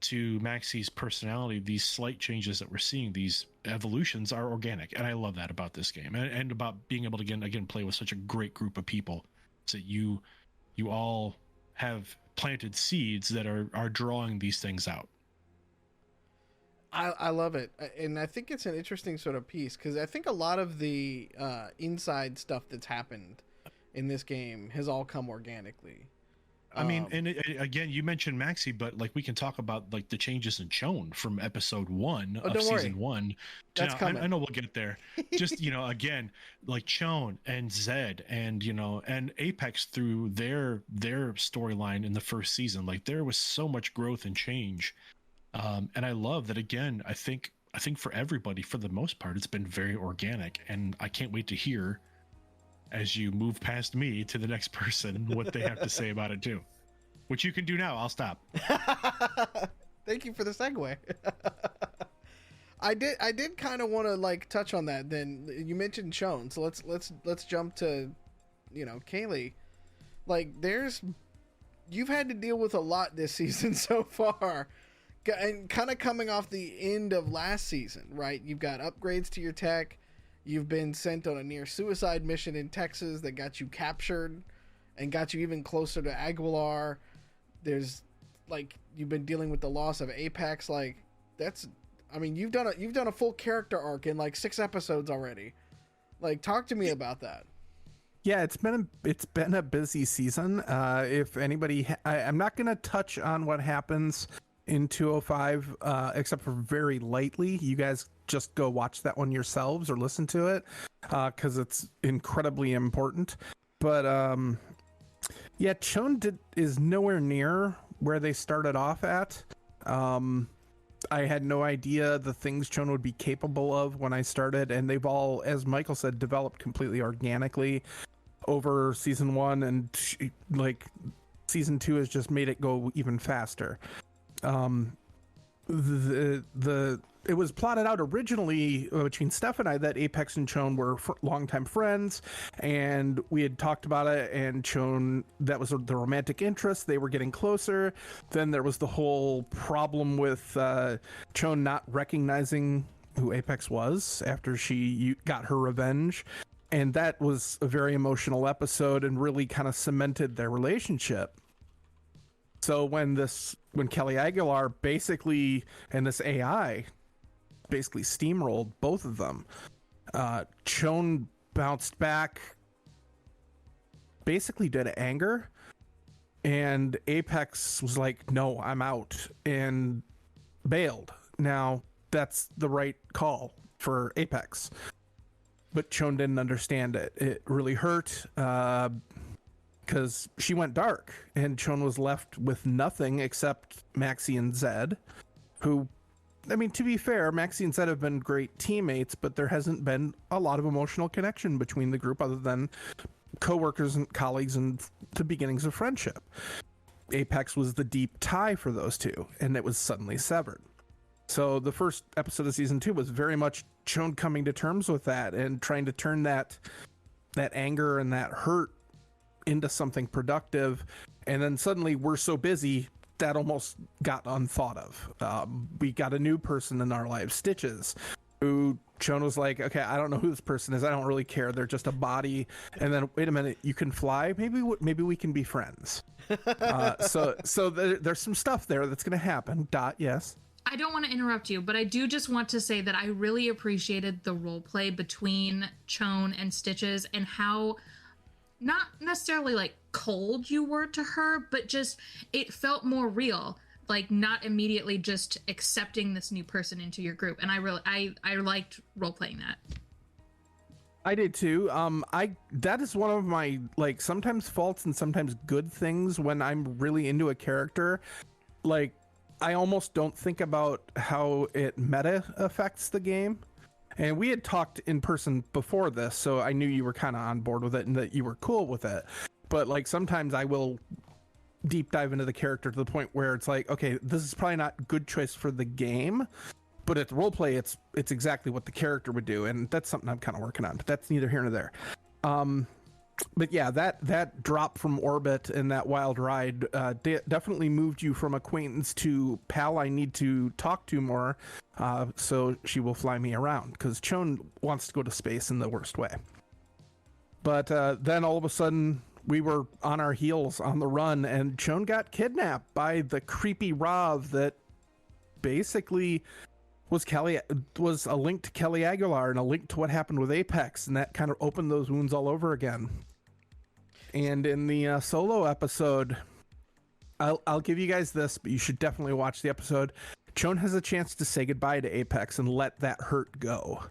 to Maxi's personality, these slight changes that we're seeing, these evolutions, are organic, and I love that about this game, and about being able to again play with such a great group of people. So you all have planted seeds that are drawing these things out. I love it, and I think it's an interesting sort of piece, because I think a lot of the inside stuff that's happened in this game has all come organically. I mean, and again, you mentioned Maxi, but like, we can talk about like the changes in Shawn from episode 1 of season 1. That's coming. I know we'll get there. Just, again, like Shawn and Zed and, and Apex through their storyline in the first season, like, there was so much growth and change. And I love that. Again, I think for everybody, for the most part, it's been very organic, and I can't wait to hear, as you move past me to the next person, what they have to say about it too, which you can do now. I'll stop. Thank you for the segue. I did kind of want to like touch on that. Then you mentioned Shawn, so let's jump to, Kaylee. Like, you've had to deal with a lot this season so far, and kind of coming off the end of last season, right? You've got upgrades to your tech. You've been sent on a near suicide mission in Texas that got you captured and got you even closer to Aguilar. There's, like, you've been dealing with the loss of Apex. Like, you've done a full character arc in like 6 episodes already. Like, talk to me about that. Yeah, it's been a busy season. If anybody, I'm not going to touch on what happens in 205, except for very lightly. You guys just go watch that one yourselves or listen to it, because it's incredibly important. But yeah, Shawn is nowhere near where they started off at. I had no idea the things Shawn would be capable of when I started, and they've all, as Michael said, developed completely organically over season 1, and season 2 has just made it go even faster. It was plotted out originally between Steph and I that Apex and Shawn were longtime friends, and we had talked about it, and Shawn, that was the romantic interest. They were getting closer. Then there was the whole problem with Shawn not recognizing who Apex was after she got her revenge. And that was a very emotional episode and really kind of cemented their relationship. So when Kelly Aguilar basically, and this AI basically steamrolled both of them, Shawn bounced back basically due to anger, and Apex was like, no, I'm out, and bailed. Now, that's the right call for Apex, but Shawn didn't understand it. It really hurt, because she went dark, and Shawn was left with nothing except Maxi and Zed, who, I mean, to be fair, Maxi and Zed have been great teammates, but there hasn't been a lot of emotional connection between the group other than co-workers and colleagues and the beginnings of friendship. Apex was the deep tie for those two, and it was suddenly severed. So the first episode of season 2 was very much Shawn coming to terms with that and trying to turn that anger and that hurt into something productive. And then suddenly we're so busy that almost got unthought of. We got a new person in our lives, Stitches, who Shawn was like, okay, I don't know who this person is. I don't really care. They're just a body. And then, wait a minute, you can fly? Maybe we can be friends. So there's some stuff there that's going to happen. Yes. I don't want to interrupt you, but I do just want to say that I really appreciated the role play between Shawn and Stitches, and how not necessarily like cold you were to her, but just it felt more real, like not immediately just accepting this new person into your group. And I liked role playing that. I did too. That is one of my, like, sometimes faults and sometimes good things when I'm really into a character. Like, I almost don't think about how it meta affects the game. And we had talked in person before this, so I knew you were kind of on board with it and that you were cool with it. But like sometimes I will deep dive into the character to the point where it's like, okay, this is probably not a good choice for the game, but at the roleplay, it's exactly what the character would do, and that's something I'm kind of working on. But that's neither here nor there. But yeah, that drop from orbit and that wild ride definitely moved you from acquaintance to pal. I need to talk to more, so she will fly me around, because Shawn wants to go to space in the worst way. But then all of a sudden, we were on our heels on the run, and Shawn got kidnapped by the creepy Rav that basically was a link to Kelly Aguilar and a link to what happened with Apex, and that kind of opened those wounds all over again. And in the solo episode, I'll give you guys this, but you should definitely watch the episode. Shawn has a chance to say goodbye to Apex and let that hurt go,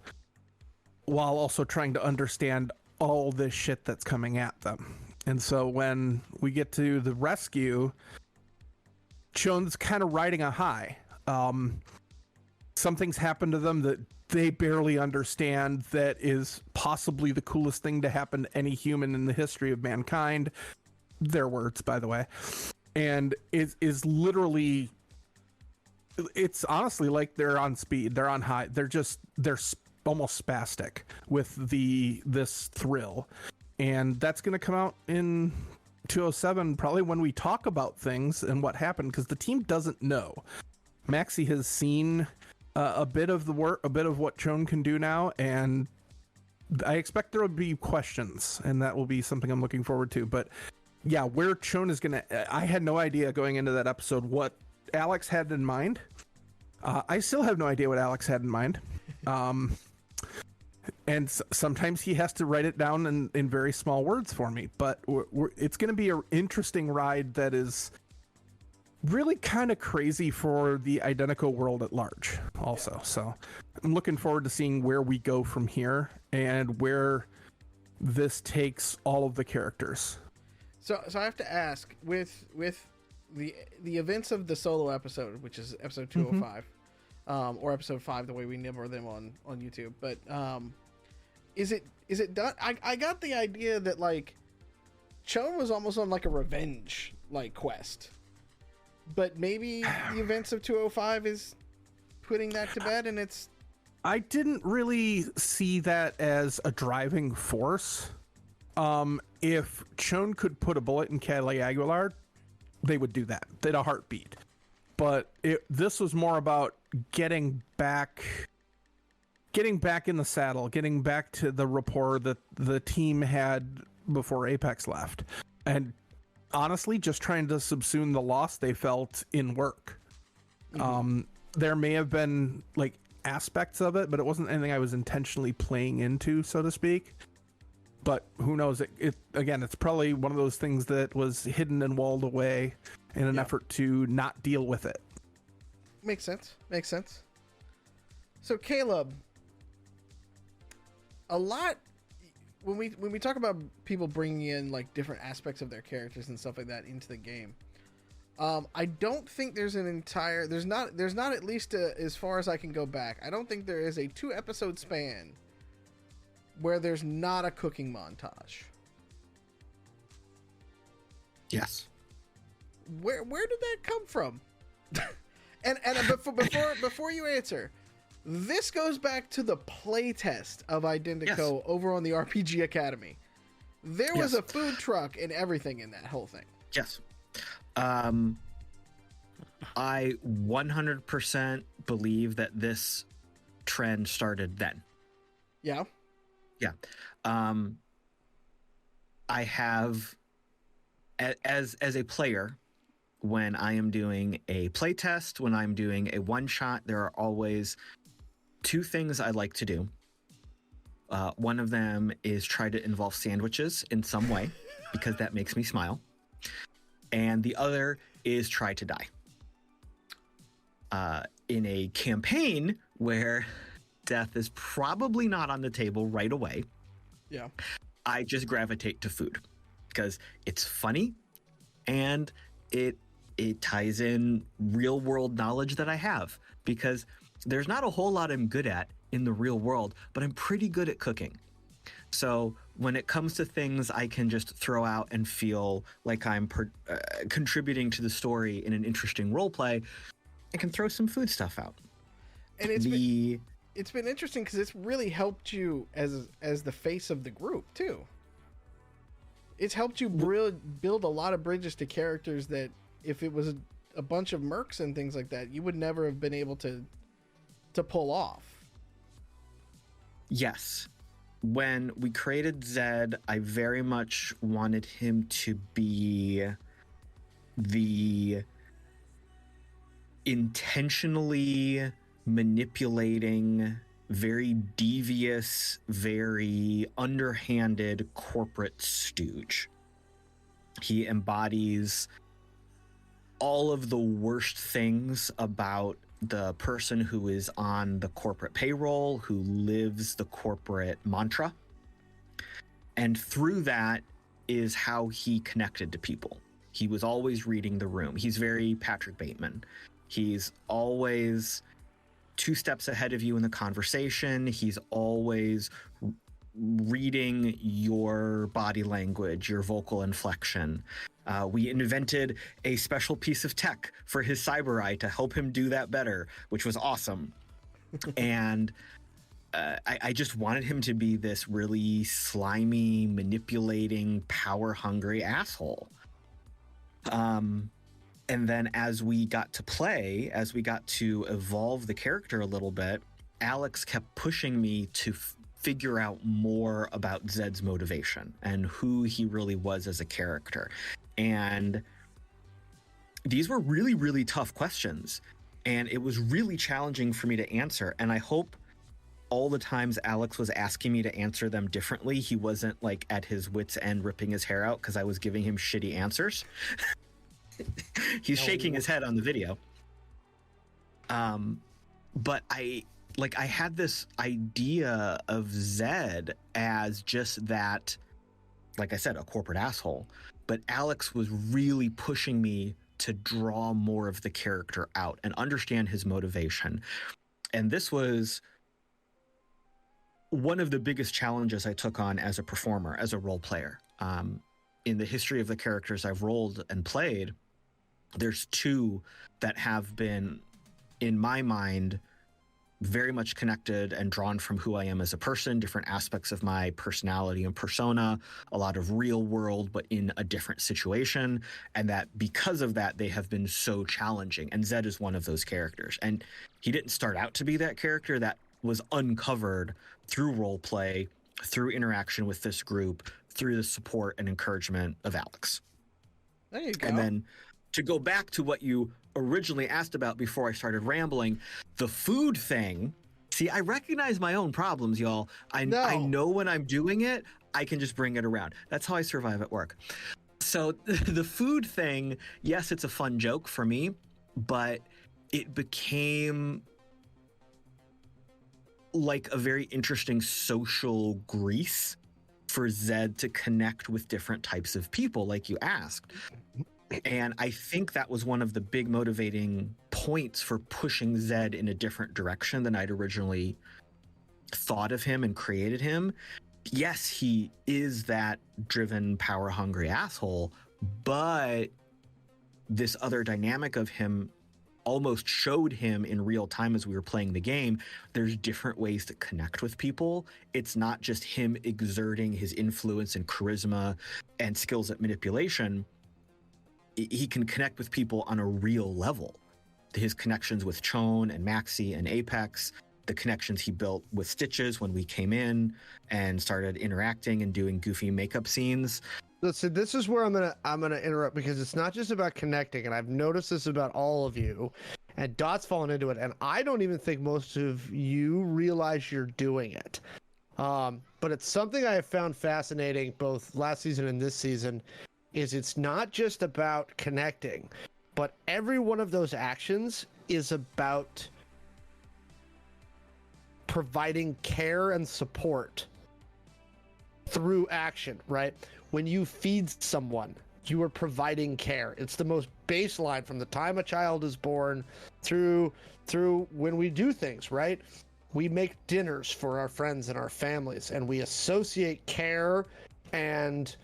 while also trying to understand all this shit that's coming at them. And so when we get to the rescue, Shawn's kind of riding a high. Something's happened to them that they barely understand, that is possibly the coolest thing to happen to any human in the history of mankind. Their words, by the way. And it is literally, it's honestly like they're on speed, they're on high, they're almost spastic with this thrill. And that's going to come out in 207, probably when we talk about things and what happened, because the team doesn't know. Maxi has seen a bit of the work, a bit of what Shawn can do now, and I expect there will be questions, and that will be something I'm looking forward to. But yeah, where Shawn is gonna, I had no idea going into that episode what Alex had in mind. I still have no idea what Alex had in mind. And sometimes he has to write it down in very small words for me, but it's going to be an interesting ride that is really kind of crazy for the Identical world at large also. So I'm looking forward to seeing where we go from here and where this takes all of the characters. So I have to ask, with the events of the solo episode, which is episode 205, or episode 5, the way we number them on YouTube, but is it done? I got the idea that like Shawn was almost on like a revenge like quest, but maybe the events of 205 is putting that to bed, and it's. I didn't really see that as a driving force. If Shawn could put a bullet in Kelly Aguilar, they would do that. They'd a heartbeat. But this was more about getting back in the saddle, getting back to the rapport that the team had before Apex left. And honestly just trying to subsume the loss they felt in work. There may have been like aspects of it, but it wasn't anything I was intentionally playing into, so to speak. But who knows? Again, it's probably one of those things that was hidden and walled away in an effort to not deal with it. Makes sense. Makes sense. So Caleb, a lot when we talk about people bringing in like different aspects of their characters and stuff like that into the game, I don't think there's not at least as far as I can go back. I don't think there is a 2-episode span where there's not a cooking montage. Yes. Where did that come from? and before you answer, this goes back to the playtest of Identico over on the RPG Academy. There was a food truck and everything in that whole thing. Yes. I 100% believe that this trend started then. Yeah. Yeah. I have, as a player, when I am doing a playtest, when I'm doing a one-shot, there are always 2 things I like to do. One of them is try to involve sandwiches in some way, because that makes me smile. And the other is try to die. In a campaign where death is probably not on the table right away, I just gravitate to food because it's funny and it ties in real world knowledge that I have, because there's not a whole lot I'm good at in the real world, but I'm pretty good at cooking. So when it comes to things I can just throw out and feel like I'm contributing to the story in an interesting role play, I can throw some food stuff out. And it's been interesting because it's really helped you as the face of the group too. It's helped you build a lot of bridges to characters that if it was a bunch of mercs and things like that, you would never have been able to pull off. Yes. When we created Zed, I very much wanted him to be the intentionally manipulating, very devious, very underhanded corporate stooge. He embodies all of the worst things about the person who is on the corporate payroll, who lives the corporate mantra. And through that is how he connected to people. He was always reading the room. He's very Patrick Bateman. He's always 2 steps ahead of you in the conversation. He's always reading your body language, your vocal inflection. We invented a special piece of tech for his cyber eye to help him do that better, which was awesome. And I just wanted him to be this really slimy, manipulating, power-hungry asshole. And then as we got to play, as we got to evolve the character a little bit, Alex kept pushing me to figure out more about Zed's motivation and who he really was as a character. And these were really, really tough questions. And it was really challenging for me to answer. And I hope all the times Alex was asking me to answer them differently, he wasn't like at his wit's end ripping his hair out because I was giving him shitty answers. He's shaking his head on the video. But I had this idea of Zed as just that, like I said, a corporate asshole. But Alex was really pushing me to draw more of the character out and understand his motivation. And this was one of the biggest challenges I took on as a performer, as a role player. In the history of the characters I've rolled and played, there's 2 that have been, in my mind, very much connected and drawn from who I am as a person, different aspects of my personality and persona, a lot of real world, but in a different situation. And that because of that, they have been so challenging. And Zed is one of those characters. And he didn't start out to be that character. That was uncovered through role play, through interaction with this group, through the support and encouragement of Alex. There you go. And then to go back to what you originally asked about before I started rambling, the food thing. See, I recognize my own problems, y'all. I know when I'm doing it, I can just bring it around. That's how I survive at work. So the food thing, yes, it's a fun joke for me, but it became like a very interesting social grease for Zed to connect with different types of people, like you asked. And I think that was one of the big motivating points for pushing Zed in a different direction than I'd originally thought of him and created him. Yes, he is that driven, power-hungry asshole, but this other dynamic of him almost showed him in real time as we were playing the game. There's different ways to connect with people. It's not just him exerting his influence and charisma and skills at manipulation. He can connect with people on a real level. His connections with Chone and Maxi and Apex, the connections he built with Stitches when we came in and started interacting and doing goofy makeup scenes. Listen, this is where I'm gonna interrupt, because it's not just about connecting, and I've noticed this about all of you, and Dot's fallen into it, and I don't even think most of you realize you're doing it. But it's something I have found fascinating both last season and this season, is it's not just about connecting, but every one of those actions is about providing care and support through action, right? When you feed someone, you are providing care. It's the most baseline from the time a child is born through when we do things, right? We make dinners for our friends and our families, and we associate care and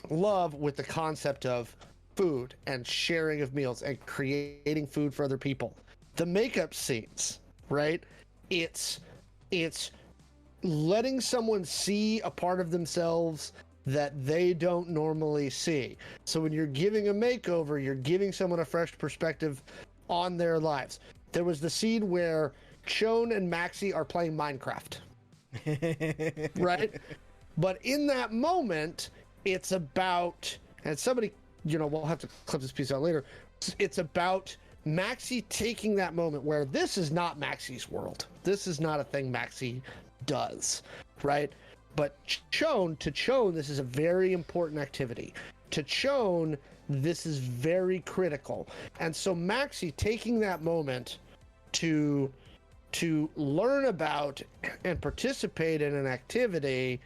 love with the concept of food and sharing of meals and creating food for other people. The makeup scenes, right? It's letting someone see a part of themselves that they don't normally see. So when you're giving a makeover, you're giving someone a fresh perspective on their lives. There was the scene where Chone and Maxi are playing Minecraft, right? But in that moment, it's about, and somebody, we'll have to clip this piece out later. It's about Maxi taking that moment where this is not Maxi's world. This is not a thing Maxi does, right? But to Chone, this is a very important activity. To Chone, this is very critical. And so Maxi taking that moment to learn about and participate in an activity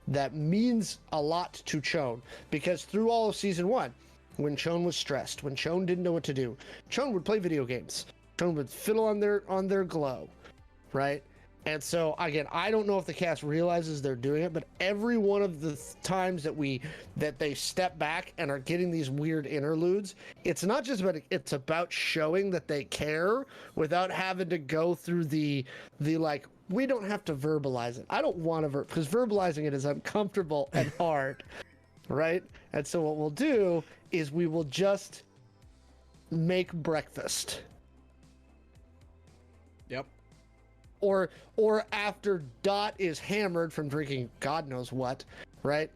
that means a lot to Chone, because through all of season 1, when Chone was stressed, when Chone didn't know what to do, Chone would play video games. Chone would fiddle on their glow, right? And so again, I don't know if the cast realizes they're doing it, but every one of the times that they step back and are getting these weird interludes, it's not just about, it's about showing that they care without having to go through the like, we don't have to verbalize it. I don't want to because verbalizing it is uncomfortable and hard, right? And so what we'll do is we will just make breakfast. Yep. Or after Dot is hammered from drinking God knows what, right?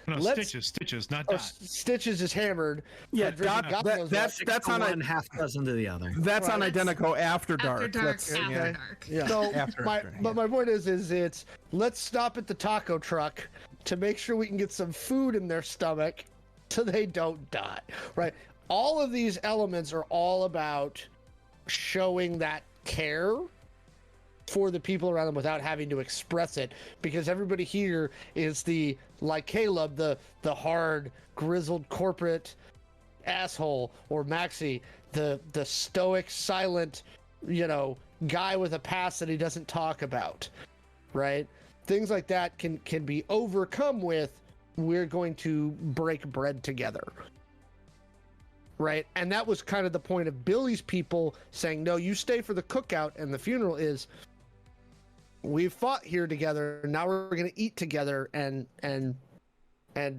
No, Stitches, not Dot. Stitches is hammered. Yeah, from drinking Dot, God knows that's what. on one half dozen to the other. That's on Right. Identico after dark. After dark. Let's- After yeah. dark. Yeah. So After, but my point is it's let's stop at the taco truck to make sure we can get some food in their stomach so they don't die, right? All of these elements are all about showing that care for the people around them without having to express it, because everybody here is like Caleb, the hard, grizzled corporate asshole, or Maxi, the stoic, silent, guy with a past that he doesn't talk about, right? Things like that can be overcome with, we're going to break bread together, right? And that was kind of the point of Billy's people saying, no, you stay for the cookout and the funeral, is we fought here together, now we're going to eat together and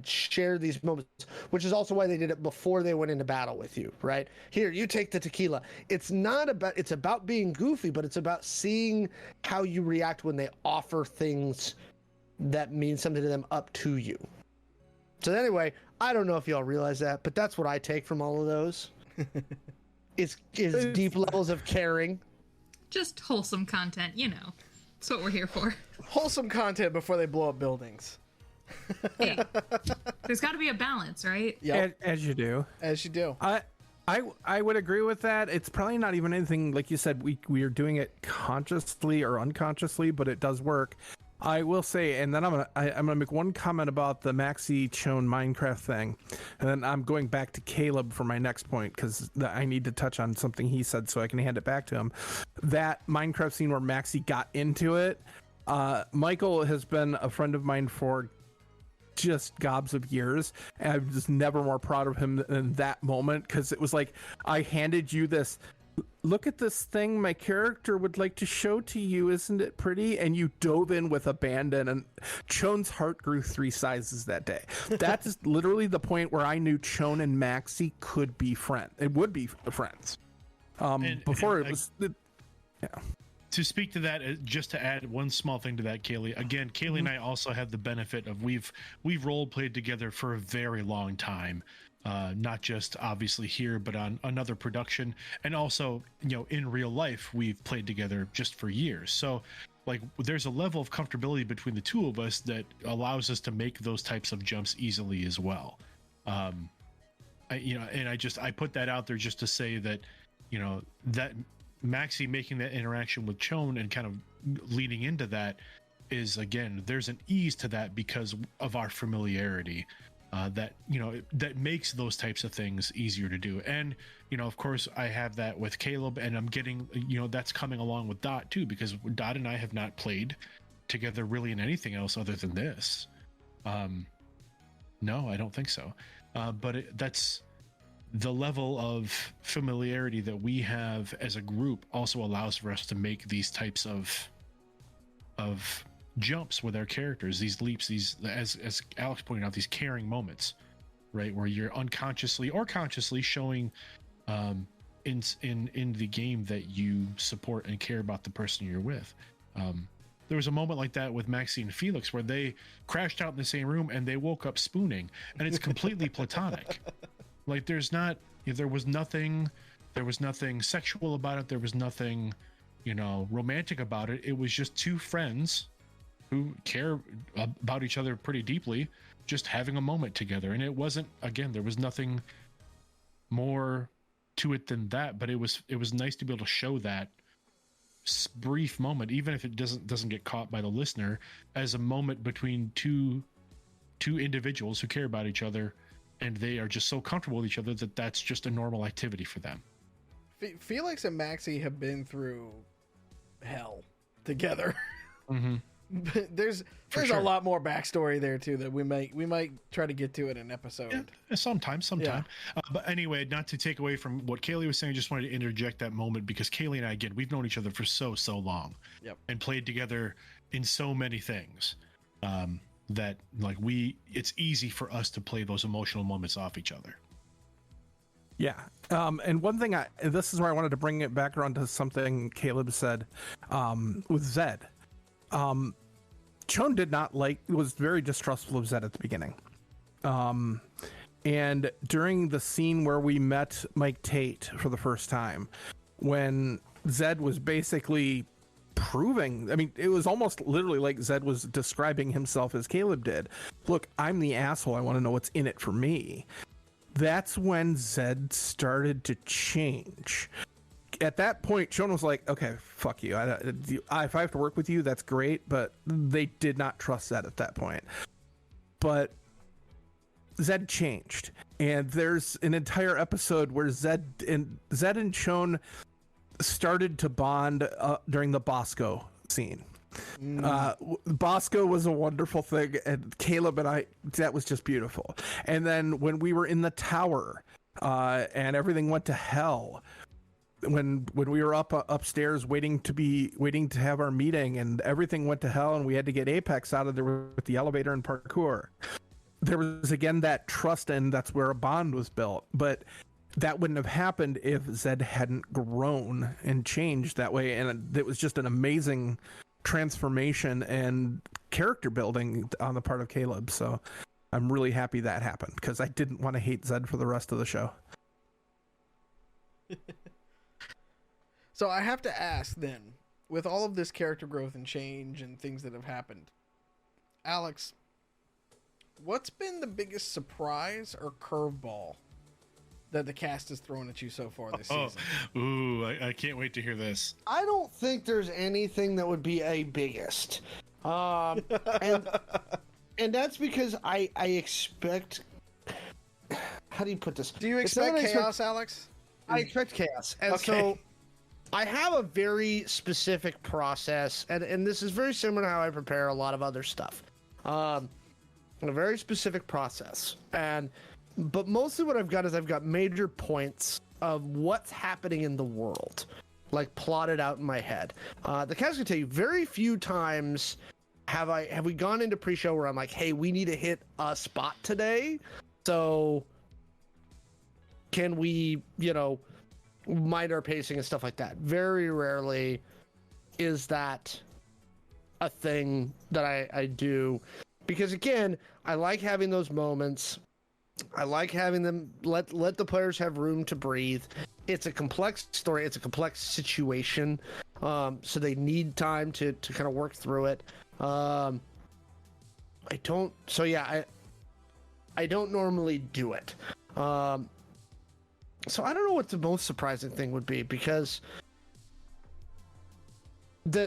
share these moments, which is also why they did it before they went into battle with you, right? Here, you take the tequila. It's about being goofy, but it's about seeing how you react when they offer things that mean something to them up to you. So anyway, I don't know if y'all realize that, but that's what I take from all of those. is deep levels of caring. Just wholesome content, you know. That's what we're here for. Wholesome content before they blow up buildings. Hey, there's got to be a balance, right? Yep. As you do. As you do. I would agree with that. It's probably not even anything, like you said, we are doing it consciously or unconsciously, but it does work. I will say, and then I'm gonna make one comment about the Maxi Shawn Minecraft thing, and then I'm going back to Caleb for my next point because I need to touch on something he said so I can hand it back to him. That Minecraft scene where Maxi got into it. Michael has been a friend of mine for just gobs of years, and I'm just never more proud of him than that moment, because it was like, I handed you this, look at this thing my character would like to show to you, isn't it pretty? And you dove in with abandon, and Chon's heart grew 3 sizes that day. That is literally the point where I knew Chon and Maxi could be friends. It would be friends. Before it was yeah. To speak to that, just to add one small thing to that, Kaylee. Again, Kaylee and I also have the benefit of we've role played together for a very long time, not just obviously here, but on another production, and also in real life we've played together just for years. So, like, there's a level of comfortability between the two of us that allows us to make those types of jumps easily as well. I put that out there just to say that that Maxi making that interaction with Chon and kind of leading into that is, again, there's an ease to that because of our familiarity, that makes those types of things easier to do. And of course I have that with Caleb, and I'm getting that's coming along with Dot too, because Dot and I have not played together really in anything else other than this. No, I don't think so. But that's the level of familiarity that we have as a group also allows for us to make these types of jumps with our characters, these leaps, these, as Alex pointed out, these caring moments, right, where you're unconsciously or consciously showing in the game that you support and care about the person you're with. There was a moment like that with Maxi and Felix where they crashed out in the same room and they woke up spooning, and it's completely platonic. Like, there was nothing sexual about it. There was nothing, romantic about it. It was just two friends who care about each other pretty deeply, just having a moment together. And it wasn't, again, there was nothing more to it than that, but it was nice to be able to show that brief moment, even if it doesn't get caught by the listener, as a moment between two individuals who care about each other, and they are just so comfortable with each other that that's just a normal activity for them. Felix and Maxi have been through hell together. Mm-hmm. But there's sure. a lot more backstory there too that we might try to get to in an episode. Yeah, sometime. Yeah. But anyway, not to take away from what Kaylee was saying, I just wanted to interject that moment because Kaylee and I, again, we've known each other for so long. Yep. And played together in so many things. That it's easy for us to play those emotional moments off each other. Yeah. And one thing this is where I wanted to bring it back around to something Caleb said, with Zed. Chon was very distrustful of Zed at the beginning. And during the scene where we met Mike Tate for the first time, when Zed was basically proving, it was almost literally like Zed was describing himself as Caleb did. Look, I'm the asshole. I want to know what's in it for me. That's when Zed started to change. At that point, Shawn was like, okay, fuck you. If I have to work with you, that's great. But they did not trust Zed at that point. But Zed changed. And there's an entire episode where Zed and Shawn started to bond during the Bosco scene. Bosco was a wonderful thing, and Caleb and I, that was just beautiful. And then when we were in the tower and everything went to hell, when we were upstairs waiting to have our meeting, and everything went to hell, and we had to get Apex out of there with the elevator and parkour, there was again that trust, and that's where a bond was built. But that wouldn't have happened if Zed hadn't grown and changed that way. And it was just an amazing transformation and character building on the part of Caleb. So I'm really happy that happened because I didn't want to hate Zed for the rest of the show. So I have to ask then, with all of this character growth and change and things that have happened, Alex, what's been the biggest surprise or curveball that the cast has thrown at you so far this season? Ooh, I can't wait to hear this. I don't think there's anything that would be a biggest. And that's because I expect. How do you put this? Do you It's not expect that chaos, Alex? I expect chaos, and Okay. so I have a very specific process, and this is very similar to how I prepare a lot of other stuff. A very specific process, but mostly what I've got is I've got major points of what's happening in the world, like plotted out in my head. The cast can tell you very few times have we gone into pre-show where I'm like, hey, we need to hit a spot today, so can we, mind our pacing and stuff like that. Very rarely is that a thing that I do, because again, I like having those moments. I like having them let the players have room to breathe. It's a complex story. It's a complex situation. So they need time to kind of work through it. I don't normally do it. So I don't know what the most surprising thing would be, because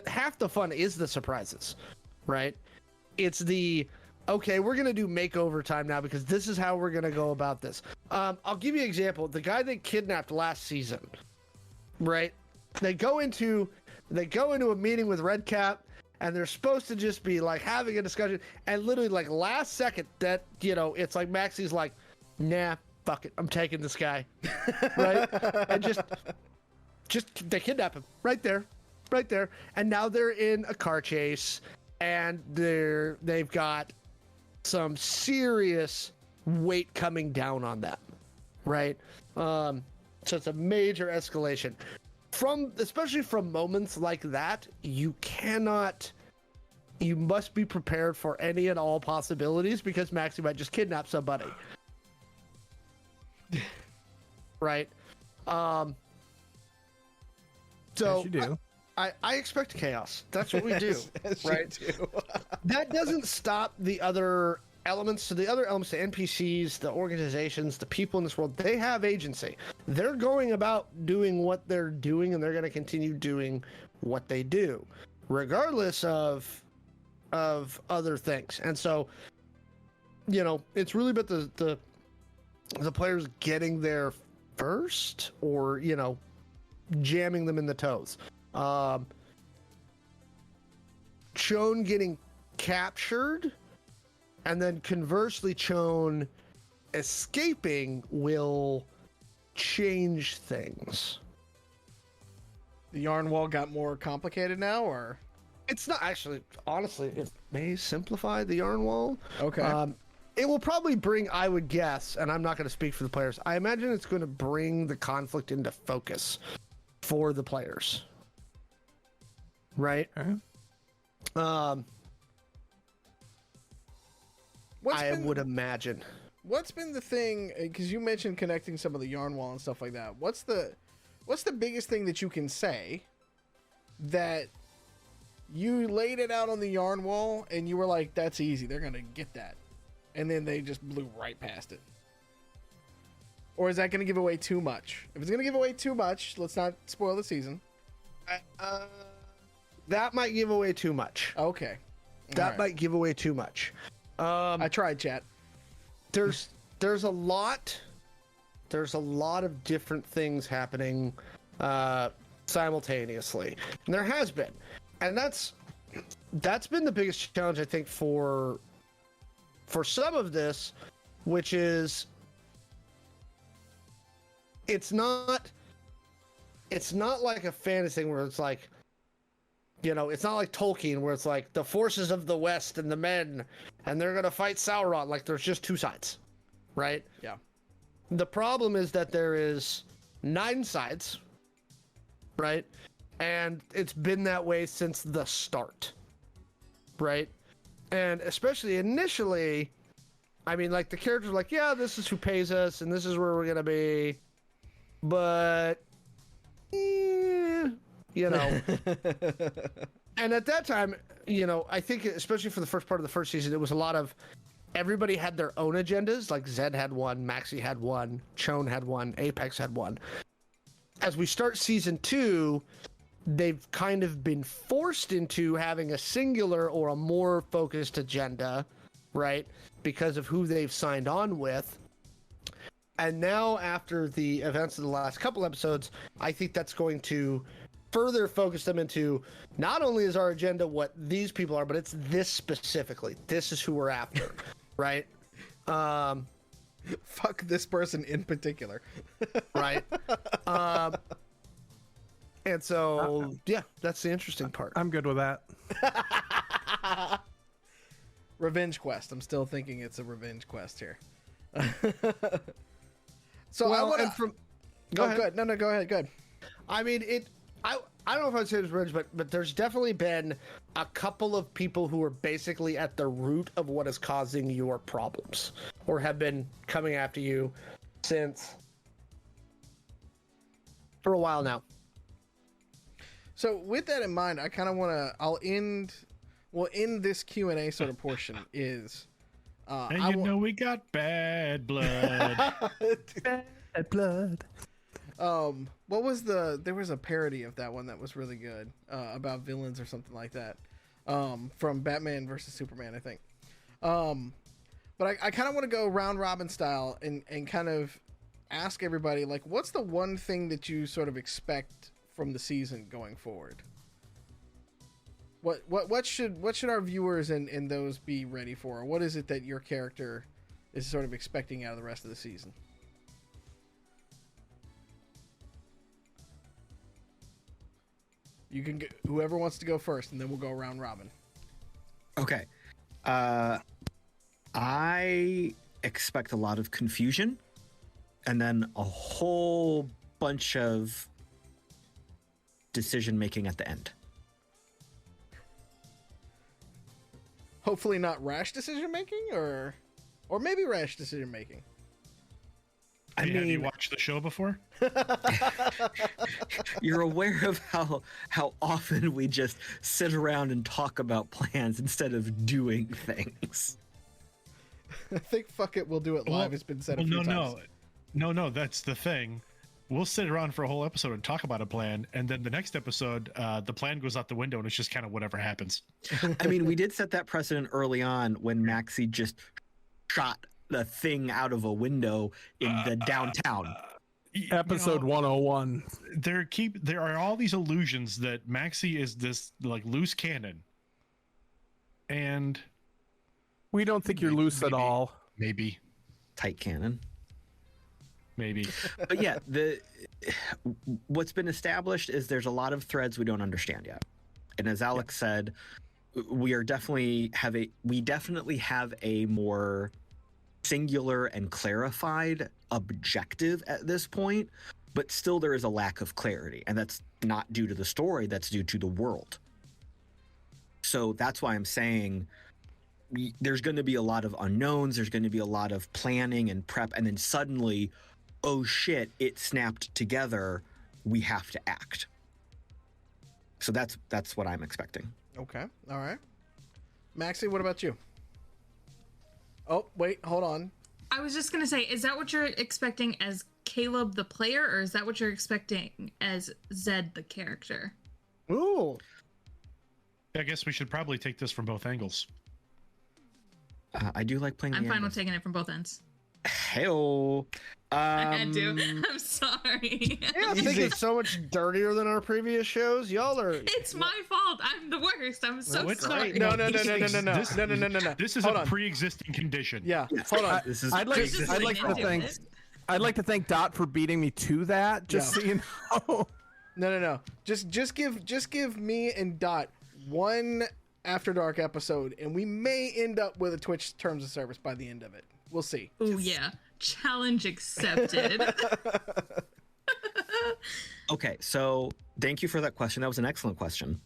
half the fun is the surprises, right? It's okay, we're going to do makeover time now because this is how we're going to go about this. I'll give you an example. The guy they kidnapped last season, right? They go into a meeting with Red Cap, and they're supposed to just be like having a discussion, and literally like last second that, it's like Maxi's like, nah, fuck it, I'm taking this guy, right? And just they kidnap him right there, and now they're in a car chase, and they've got some serious weight coming down on them, right? So it's a major escalation. Especially from moments like that, you must be prepared for any and all possibilities, because Maxi might just kidnap somebody. Right? So Yes, you do. I expect chaos. That's what we do, As right? you do. That doesn't stop the other elements. So the other elements, the NPCs, the organizations, the people in this world, they have agency. They're going about doing what they're doing, and they're going to continue doing what they do, regardless of other things. And so, it's really about the players getting there first, or jamming them in the toes. Shawn getting captured, and then conversely Shawn escaping will change things. The yarn wall got more complicated now, or? It's not actually, honestly, it may simplify the yarn wall. Okay. It will probably bring, I would guess, and I'm not going to speak for the players, I imagine it's going to bring the conflict into focus for the players. Right? Okay. Would imagine. What's been the thing, because you mentioned connecting some of the yarn wall and stuff like that. What's the biggest thing that you can say that you laid it out on the yarn wall and you were like, that's easy, they're going to get that, and then they just blew right past it? Or is that going to give away too much? If it's going to give away too much, let's not spoil the season. That might give away too much. Okay. That might give away too much. I tried, chat. There's a lot of different things happening simultaneously, and there has been, and that's been the biggest challenge, I think, for some of this, which is it's not like a fantasy thing where it's like, it's not like Tolkien where it's like the forces of the West and the men, and they're going to fight Sauron. Like, there's just two sides, right? Yeah. The problem is that there is 9 sides, right? And it's been that way since the start, right? And especially initially, I mean, like, the characters are like, yeah, this is who pays us, and this is where we're gonna be, but, you know. And at that time, you know, I think, especially for the first part of the first season, it was a lot of everybody had their own agendas. Like, Zed had one, Maxi had one, Chone had one, Apex had one. As we start season 2, they've kind of been forced into having a singular or a more focused agenda, right? Because of who they've signed on with. And now, after the events of the last couple episodes, I think that's going to further focus them into not only is our agenda what these people are, but it's this specifically. This is who we're after, right? Fuck this person in particular. Right. And so, yeah, that's the interesting part. I'm good with that. Revenge quest. I'm still thinking it's a revenge quest here. So Well, I want and from- Go ahead. ahead. No, go ahead. Good. I mean, I don't know if I'd say it's revenge, but there's definitely been a couple of people who are basically at the root of what is causing your problems, or have been coming after you since for a while now. So with that in mind, I kind of want to. We'll end this Q&A sort of portion is. And you know we got bad blood. Bad blood. What was there was a parody of that one that was really good about villains or something like that, from Batman versus Superman, I think. But I kind of want to go round robin style and kind of ask everybody, like, what's the one thing that you sort of expect from the season going forward? What should our viewers and those be ready for? What is it that your character is sort of expecting out of the rest of the season? You can whoever wants to go first, and then we'll go round robin. Okay. I expect a lot of confusion and then a whole bunch of decision making at the end. Hopefully not rash decision making, or maybe rash decision making. Have you watched the show before? You're aware of how often we just sit around and talk about plans instead of doing things. I think fuck it, we'll do it live. It's been said a few times. No, that's the thing. We'll sit around for a whole episode and talk about a plan, and then the next episode, the plan goes out the window, and it's just kind of whatever happens. I mean, we did set that precedent early on when Maxi just shot the thing out of a window in the downtown. Episode 101. There are all these illusions that Maxi is this like loose cannon, and We don't think you're loose at all. maybe. Tight cannon. Maybe. But yeah, what's been established is there's a lot of threads we don't understand yet. And as Alex said, we definitely have a more singular and clarified objective at this point, but still there is a lack of clarity, and that's not due to the story, that's due to the world. So that's why I'm saying there's going to be a lot of unknowns, there's going to be a lot of planning and prep, and then suddenly, oh shit, it snapped together, we have to act. So that's what I'm expecting. Okay, all right. Maxi, what about you? Oh, wait, hold on. I was just gonna say, is that what you're expecting as Caleb the player, or is that what you're expecting as Zed the character? Ooh. I guess we should probably take this from both angles. I do like playing I'm the fine angles. with taking it from both ends. Hell. I had to. I'm sorry. I think it's so much dirtier than our previous shows. Y'all are. It's my fault. I'm the worst. I'm so It's not- sorry. No. This is Hold a on. pre-existing condition. Yeah, hold on. This is I'd like Just to lean thank into it. I'd like to thank Dot for beating me to that. Just Yeah. so you know. No. Just give me and Dot one After Dark episode, and we may end up with a Twitch terms of service by the end of it. We'll see. Oh yeah. Challenge accepted. Okay, so thank you for that question. That was an excellent question.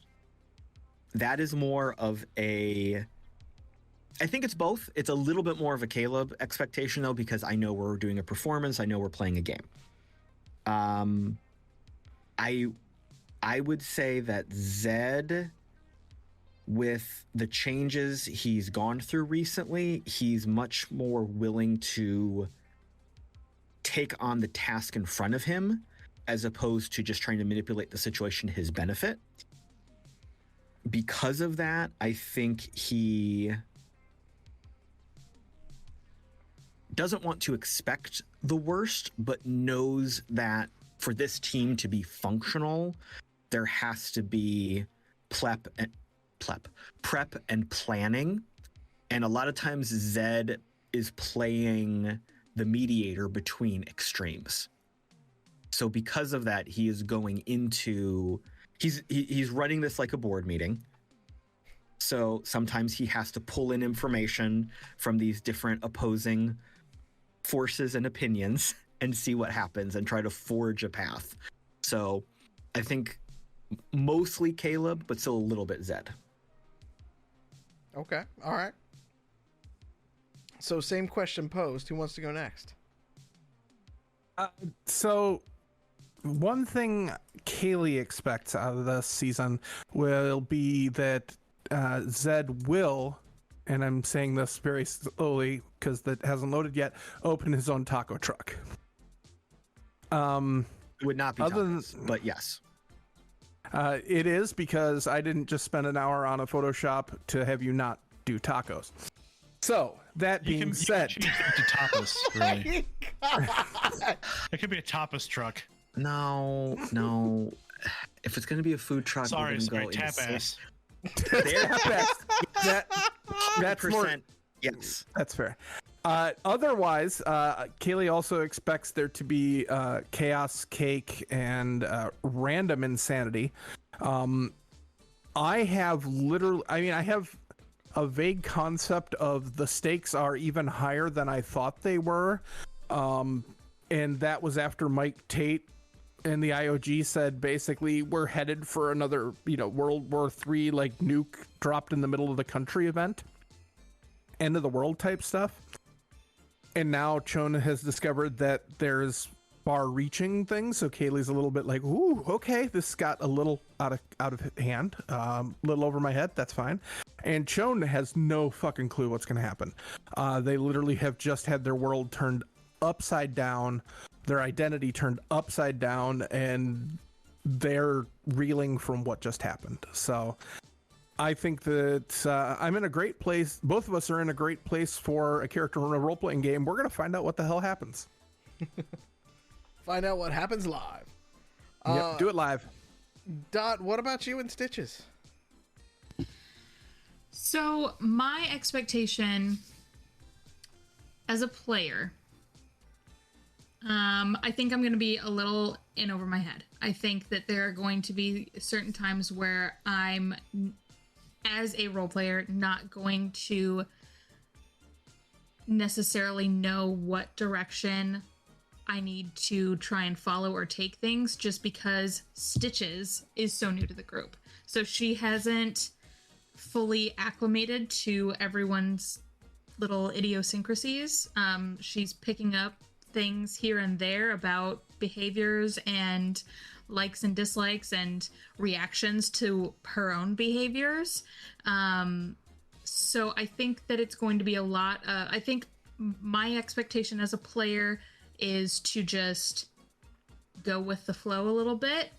That is more of a I think it's both. It's a little bit more of a Caleb expectation though, because I know we're doing a performance. I know we're playing a game. I would say that Zed, with the changes he's gone through recently, he's much more willing to take on the task in front of him as opposed to just trying to manipulate the situation to his benefit. Because of that, I think he doesn't want to expect the worst, but knows that for this team to be functional, there has to be prep and planning. And a lot of times Zed is playing the mediator between extremes. So because of that, he is going into, he's running this like a board meeting. So sometimes he has to pull in information from these different opposing forces and opinions and see what happens and try to forge a path. So I think mostly Caleb, but still a little bit Zed. Okay. All right. So same question posed. Who wants to go next? So one thing Kaylee expects out of this season will be that Zed will, and I'm saying this very slowly because that hasn't loaded yet, open his own taco truck. It would not be tacos, but yes. It is, because I didn't just spend an hour on a Photoshop to have you not do tacos. So that being said, you can change it to tapas, really. It could be a tapas truck. No. If it's going to be a food truck, Sorry, we're going to go tap ass. That's more. Yes, that's fair. Otherwise, Kaylee also expects there to be chaos, cake, and random insanity. I have a vague concept of the stakes are even higher than I thought they were. And that was after Mike Tate and the IOG said basically we're headed for another, World War III like nuke dropped in the middle of the country event. End of the world type stuff. And now Chona has discovered that there's far-reaching things, so Kaylee's a little bit like, ooh, okay, this got a little out of hand, little over my head, that's fine. And Chona has no fucking clue what's going to happen. They literally have just had their world turned upside down, their identity turned upside down, and they're reeling from what just happened. So I think that I'm in a great place. Both of us are in a great place for a character in a role-playing game. We're going to find out what the hell happens. Find out what happens live. Yep, do it live. Dot, what about you and Stitches? So my expectation as a player, I think I'm going to be a little in over my head. I think that there are going to be certain times where I'm, as a role player, not going to necessarily know what direction I need to try and follow or take things, just because Stitches is so new to the group. So she hasn't fully acclimated to everyone's little idiosyncrasies. She's picking up things here and there about behaviors and likes and dislikes and reactions to her own behaviors. So I think that it's going to be a lot. I think my expectation as a player is to just go with the flow a little bit,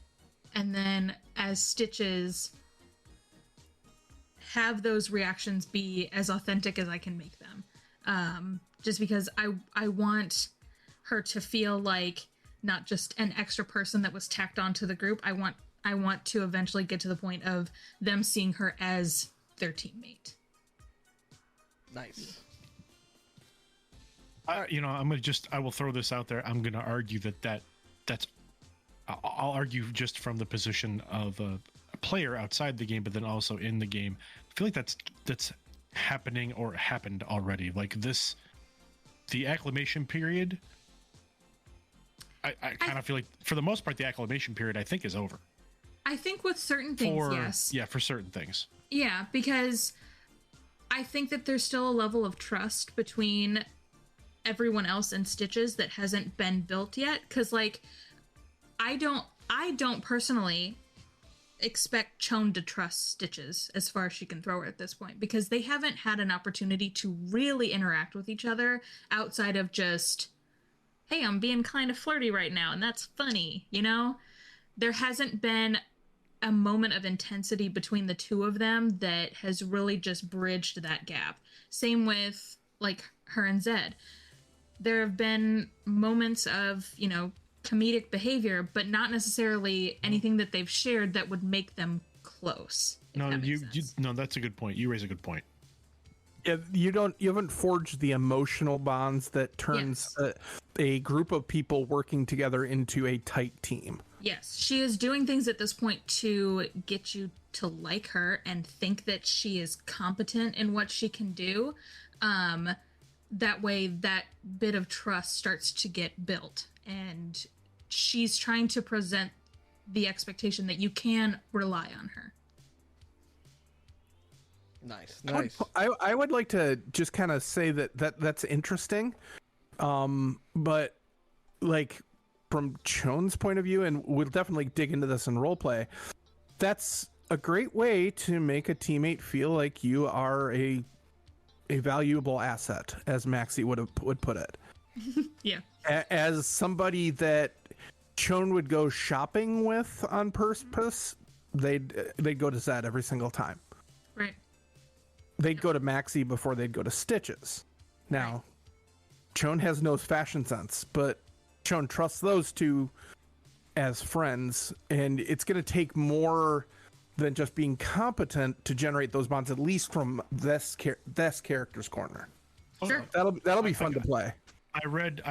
and then as Stitches, have those reactions be as authentic as I can make them. Just because I want her to feel like not just an extra person that was tacked onto the group. I want to eventually get to the point of them seeing her as their teammate. Nice. I will throw this out there. I'm gonna argue that's I'll argue just from the position of a player outside the game, but then also in the game. I feel like that's happening or happened already. Like the acclimation period. I kind of feel like for the most part the acclimation period I think is over. I think with certain things, yes. Yeah, for certain things. Yeah, because I think that there's still a level of trust between everyone else and Stitches that hasn't been built yet. Because, like, I don't personally expect Chone to trust Stitches as far as she can throw her at this point, because they haven't had an opportunity to really interact with each other outside of just, hey, I'm being kind of flirty right now, and that's funny, you know? There hasn't been a moment of intensity between the two of them that has really just bridged that gap. Same with, like, her and Zed. There have been moments of, you know, comedic behavior, but not necessarily anything that they've shared that would make them close. No, no, that's a good point. You raise a good point. Yeah, you haven't forged the emotional bonds that turns a group of people working together into a tight team. Yes, she is doing things at this point to get you to like her and think that she is competent in what she can do. That way, that bit of trust starts to get built, and she's trying to present the expectation that you can rely on her. Nice. I would like to just kind of say that's interesting, but like from Chone's point of view, and we'll definitely dig into this in roleplay, that's a great way to make a teammate feel like you are a valuable asset, as Maxi would put it. Yeah. As somebody that Chone would go shopping with on purpose, they'd go to Zed every single time. Right. They'd go to Maxi before they'd go to Stitches. Now, Chone has no fashion sense, but Chone trusts those two as friends, and it's going to take more than just being competent to generate those bonds, at least from this character's corner. Sure. That'll be fun to play. I read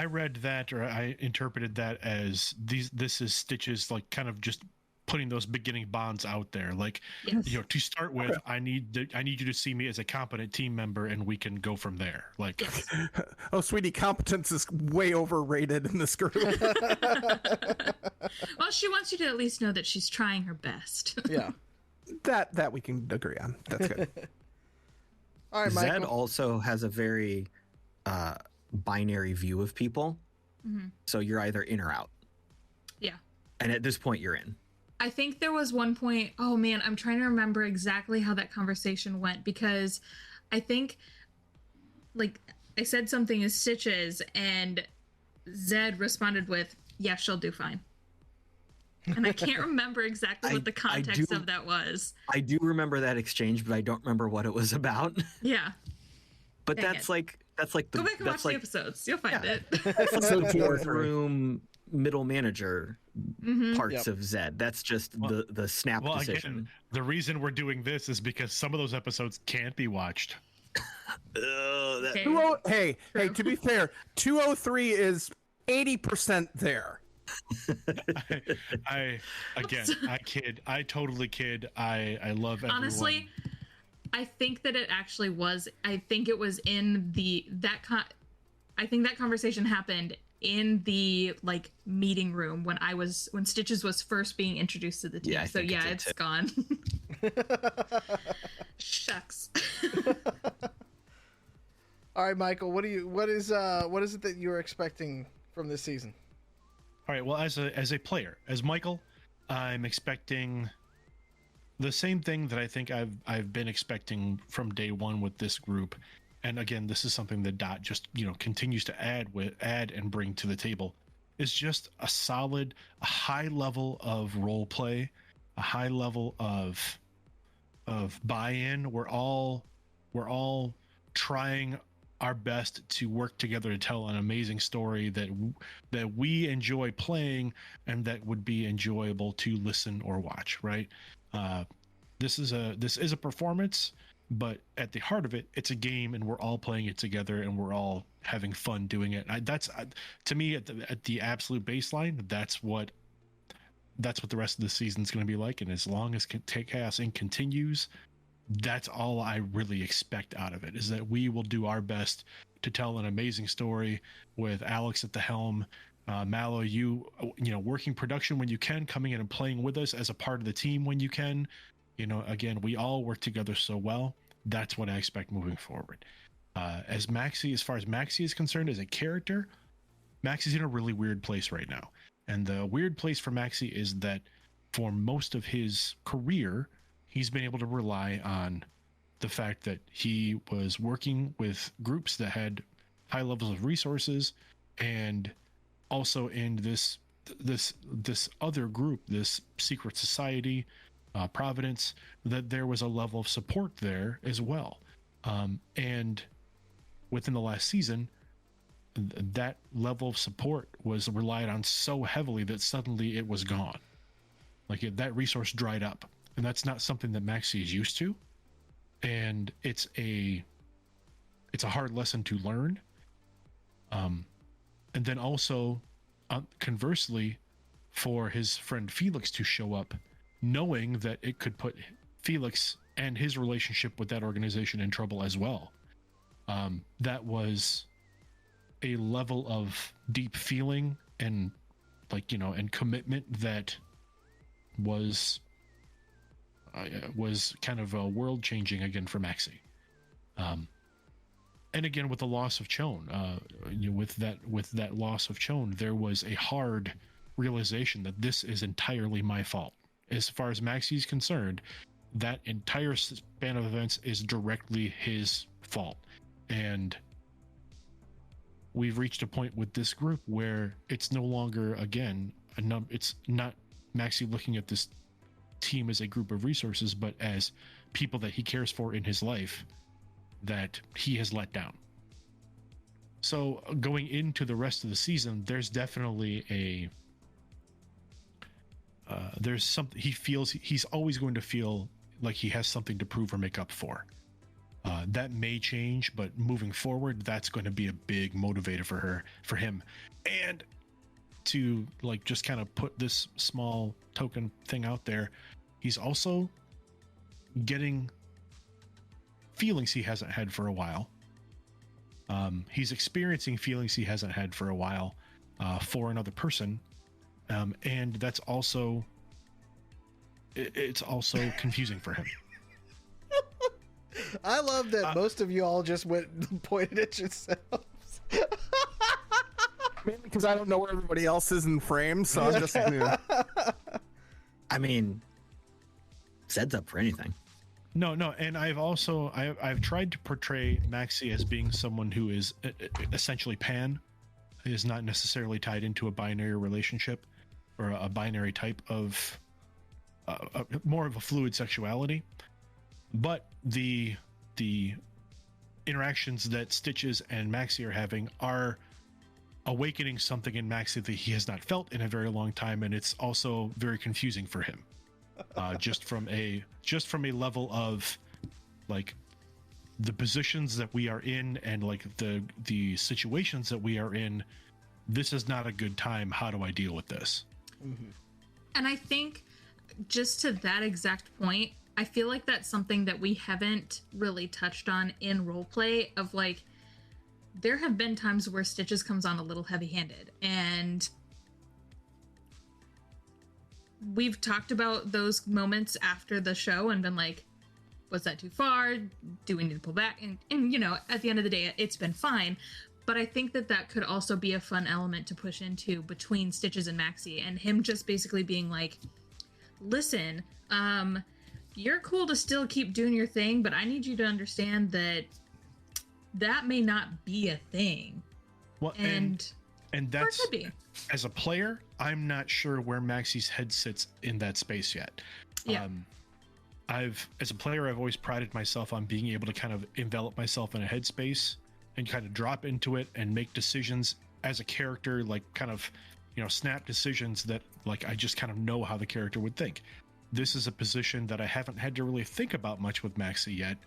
that, or I interpreted that as this is Stitches, like, kind of just putting those beginning bonds out there, like, Yes. you know, to start with, I need you to see me as a competent team member, and we can go from there. Like, Oh, sweetie, competence is way overrated in this group. Well, she wants you to at least know that she's trying her best. Yeah. that we can agree on. That's good. All right, Michael. Zed also has a very binary view of people. Mhm. So you're either in or out. Yeah. And at this point, you're in. I think there was one point, oh man, I'm trying to remember exactly how that conversation went, because I think, like, I said something as Stitches, and Zed responded with, yeah, she'll do fine. And I can't remember exactly what the context of that was. I do remember that exchange, but I don't remember what it was about. Yeah. But Dang that's it. like Go back and watch the episodes. You'll find it. That's like the fourth room middle manager Mhm. parts Yep. of Zed. That's just the snap well, decision. again, the reason we're doing this is because some of those episodes can't be watched. Okay. Hey, to be fair, 203 is 80% there. I kid. I totally kid. I love everyone. Honestly, I think that it actually was. I think it was in I think that conversation happened in the, like, meeting room when Stitches was first being introduced to the team. Yeah, I So think it yeah, did it's too. gone. Shucks. All right, Michael. What is it that you're expecting from this season? All right. Well, as a player, as Michael, I'm expecting the same thing that I think I've been expecting from day one with this group. And again, this is something that Dot just, you know, continues to add and bring to the table. Is just a high level of role play, a high level of buy-in. We're all trying our best to work together to tell an amazing story that we enjoy playing and that would be enjoyable to listen or watch. Right? This is a performance, but at the heart of it, it's a game, and we're all playing it together, and we're all having fun doing it. That's to me at the absolute baseline. That's what the rest of the season is going to be like. And as long as Chaos Inc. continues, that's all I really expect out of it, is that we will do our best to tell an amazing story with Alex at the helm. Mallo, you know, working production when you can, coming in and playing with us as a part of the team when you can. You know, again, we all work together so well that's what I expect moving forward. As far as Maxi is concerned, as a character, Maxi's in a really weird place right now. And the weird place for Maxi is that for most of his career, he's been able to rely on the fact that he was working with groups that had high levels of resources, and also in this other group, this secret society, Providence, that there was a level of support there as well. And within the last season, that level of support was relied on so heavily that suddenly it was gone. That resource dried up, and that's not something that Maxi is used to. And it's a hard lesson to learn. And then also, conversely, for his friend Felix to show up, knowing that it could put Felix and his relationship with that organization in trouble as well. That was a level of deep feeling and and commitment that was kind of world changing again for Maxi. And again, with the loss of Chon, with that loss of Chon, there was a hard realization that this is entirely my fault. As far as Maxi is concerned, that entire span of events is directly his fault. And we've reached a point with this group where it's no longer, again, it's not Maxi looking at this team as a group of resources, but as people that he cares for in his life that he has let down. So going into the rest of the season, there's definitely there's something he feels he's always going to feel like he has something to prove or make up for. That may change, but moving forward, that's going to be a big motivator for him. And to just kind of put this small token thing out there, he's also getting feelings he hasn't had for a while. He's experiencing feelings he hasn't had for a while for another person. And that's also, it's also confusing for him. I love that most of you all just went and pointed at yourselves. Mainly because I don't know where everybody else is in frame, so I'm just. I mean, Zed's up for anything. No, and I've tried to portray Maxi as being someone who is essentially pan, is not necessarily tied into a binary relationship or a binary type of more of a fluid sexuality. But the interactions that Stitches and Maxi are having are awakening something in Maxi that he has not felt in a very long time, and it's also very confusing for him. Just from a level of the positions that we are in and the situations that we are in. This is not a good time. How do I deal with this? Mm-hmm. And I think just to that exact point, I feel like that's something that we haven't really touched on in roleplay of there have been times where Stitches comes on a little heavy-handed, and we've talked about those moments after the show and been like, was that too far? Do we need to pull back? And at the end of the day, it's been fine. But I think that could also be a fun element to push into between Stitches and Maxi, and him just basically being like, listen, you're cool to still keep doing your thing, but I need you to understand that may not be a thing. Well, and that's, could be. As a player, I'm not sure where Maxi's head sits in that space yet. Yeah. As a player, I've always prided myself on being able to kind of envelop myself in a headspace and kind of drop into it and make decisions as a character, snap decisions that I just kind of know how the character would think. This is a position that I haven't had to really think about much with Maxi yet.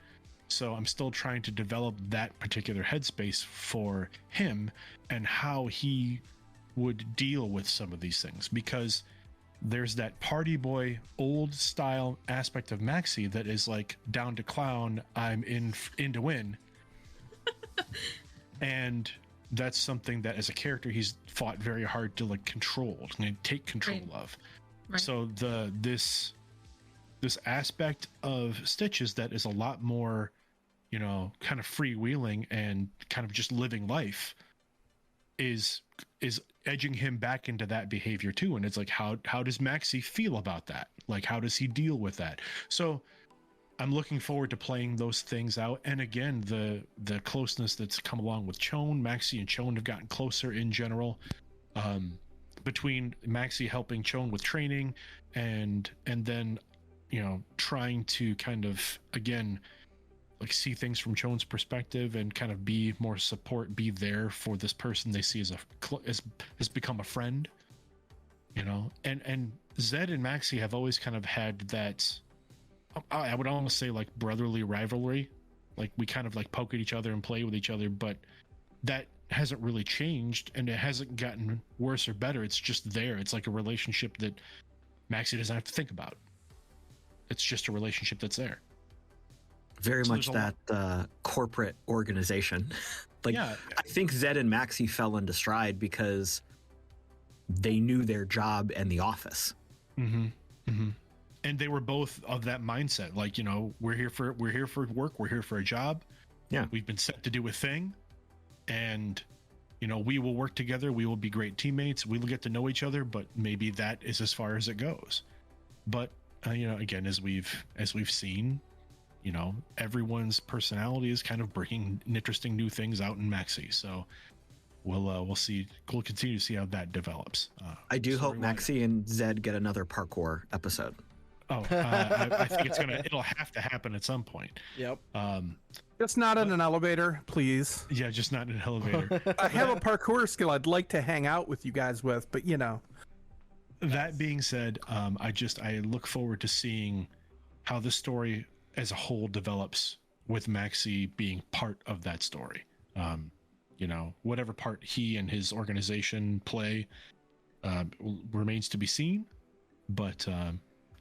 So I'm still trying to develop that particular headspace for him and how he would deal with some of these things, because there's that party boy old style aspect of Maxi that is down to clown, I'm in to win. And that's something that as a character he's fought very hard to control and take control of. Right. So this aspect of Stitches that is a lot more kind of freewheeling and kind of just living life is edging him back into that behavior too. And it's like, how does Maxi feel about that? Like, how does he deal with that? So I'm looking forward to playing those things out. And again, the closeness that's come along with Chone, Maxi and Chone have gotten closer in general. Between Maxi helping Chone with training and then, trying to kind of, again, like see things from Chone's perspective and kind of be more support, be there for this person they see as become a friend, and Zed and Maxi have always kind of had that, I would almost say like brotherly rivalry. Like we kind of like poke at each other and play with each other, but that hasn't really changed and it hasn't gotten worse or better. It's just there. It's like a relationship that Maxi doesn't have to think about. It's just a relationship that's there. Very so much that corporate organization. Like, yeah. I think Zed and Maxi fell into stride because they knew their job and the office. Mm-hmm. Mm-hmm. And they were both of that mindset. Like, we're here for work. We're here for a job. Yeah. We've been set to do a thing. And, we will work together. We will be great teammates. We will get to know each other, but maybe that is as far as it goes. But, again, as we've seen, everyone's personality is kind of bringing interesting new things out in Maxi. So we'll see. We'll continue to see how that develops. I do hope Maxi and Zed get another parkour episode. Oh, I think it'll have to happen at some point. Yep. Just not in an elevator, please. Yeah, just not in an elevator. I have a parkour skill I'd like to hang out with you guys with, but That being said, I look forward to seeing how the story as a whole develops with Maxi being part of that story. Whatever part he and his organization play remains to be seen, but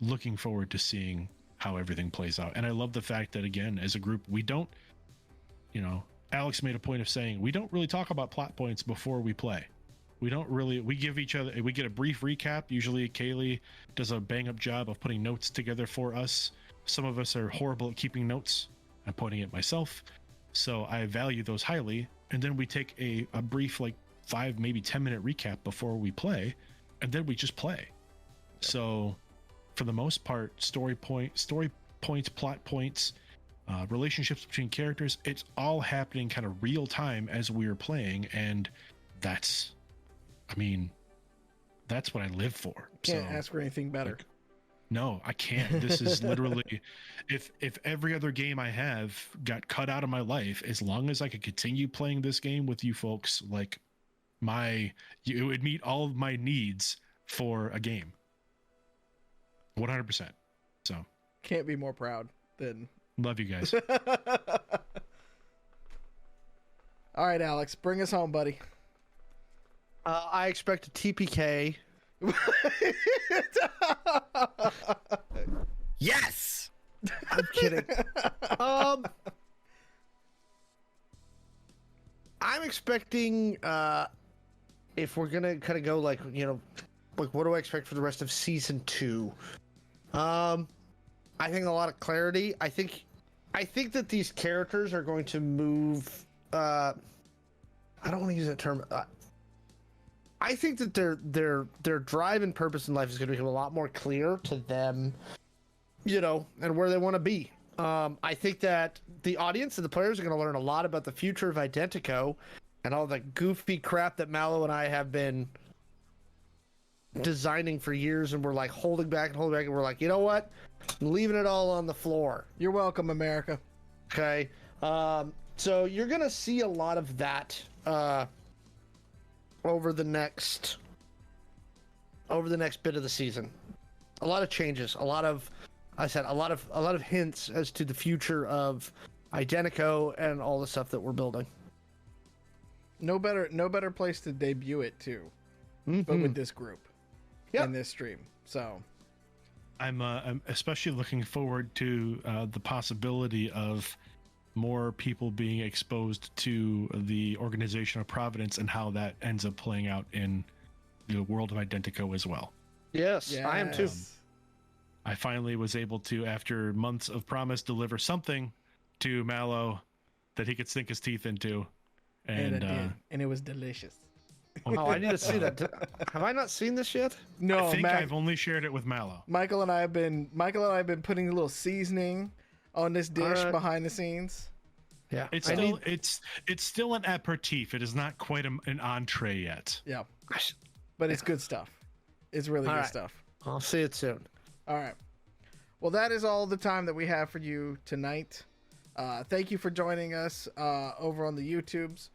looking forward to seeing how everything plays out. And I love the fact that, again, as a group, we don't, Alex made a point of saying we don't really talk about plot points before we play. We get a brief recap. Usually Kaylee does a bang up job of putting notes together for us. Some of us are horrible at keeping notes. I'm pointing at myself. So I value those highly. And then we take a brief, like 5, maybe 10-minute recap before we play. And then we just play. So for the most part, story points, plot points, relationships between characters, it's all happening kind of real time as we are playing. And that's what I live for. Can't ask for anything better. No, I can't. This is literally, if every other game I have got cut out of my life, as long as I could continue playing this game with you folks, like it would meet all of my needs for a game. 100%. So can't be more proud than. Love you guys. All right, Alex, bring us home, buddy. I expect a TPK. Yes. I'm kidding. I'm expecting if we're gonna kind of go like what do I expect for the rest of season 2? I think a lot of clarity. I think that these characters are going to move. I don't want to use that term. I think that their drive and purpose in life is going to become a lot more clear to them, and where they want to be. I think that the audience and the players are going to learn a lot about the future of Identico and all the goofy crap that Mallo and I have been designing for years, and we're like holding back, and we're like, you know what? I'm leaving it all on the floor. You're welcome, America. Okay. So you're going to see a lot of that over the next bit of the season. A lot of changes, a lot of hints as to the future of Identico and all the stuff that we're building. No better place to debut it too, but with this group in this stream. So I'm especially looking forward to the possibility of more people being exposed to the organization of Providence and how that ends up playing out in the world of Identico as well. Yes, I am too. I finally was able to, after months of promise, deliver something to Mallo that he could sink his teeth into. And I did, and it was delicious. Oh, I need to see that. Have I not seen this yet? No, I think I've only shared it with Mallo. Michael and I have been putting a little seasoning on this dish behind the scenes. Yeah, It's still an aperitif. It is not quite an entree yet. Yeah, but it's good stuff. It's really good stuff. I'll see it soon. All right. Well, that is all the time that we have for you tonight. Thank you for joining us over on the YouTubes.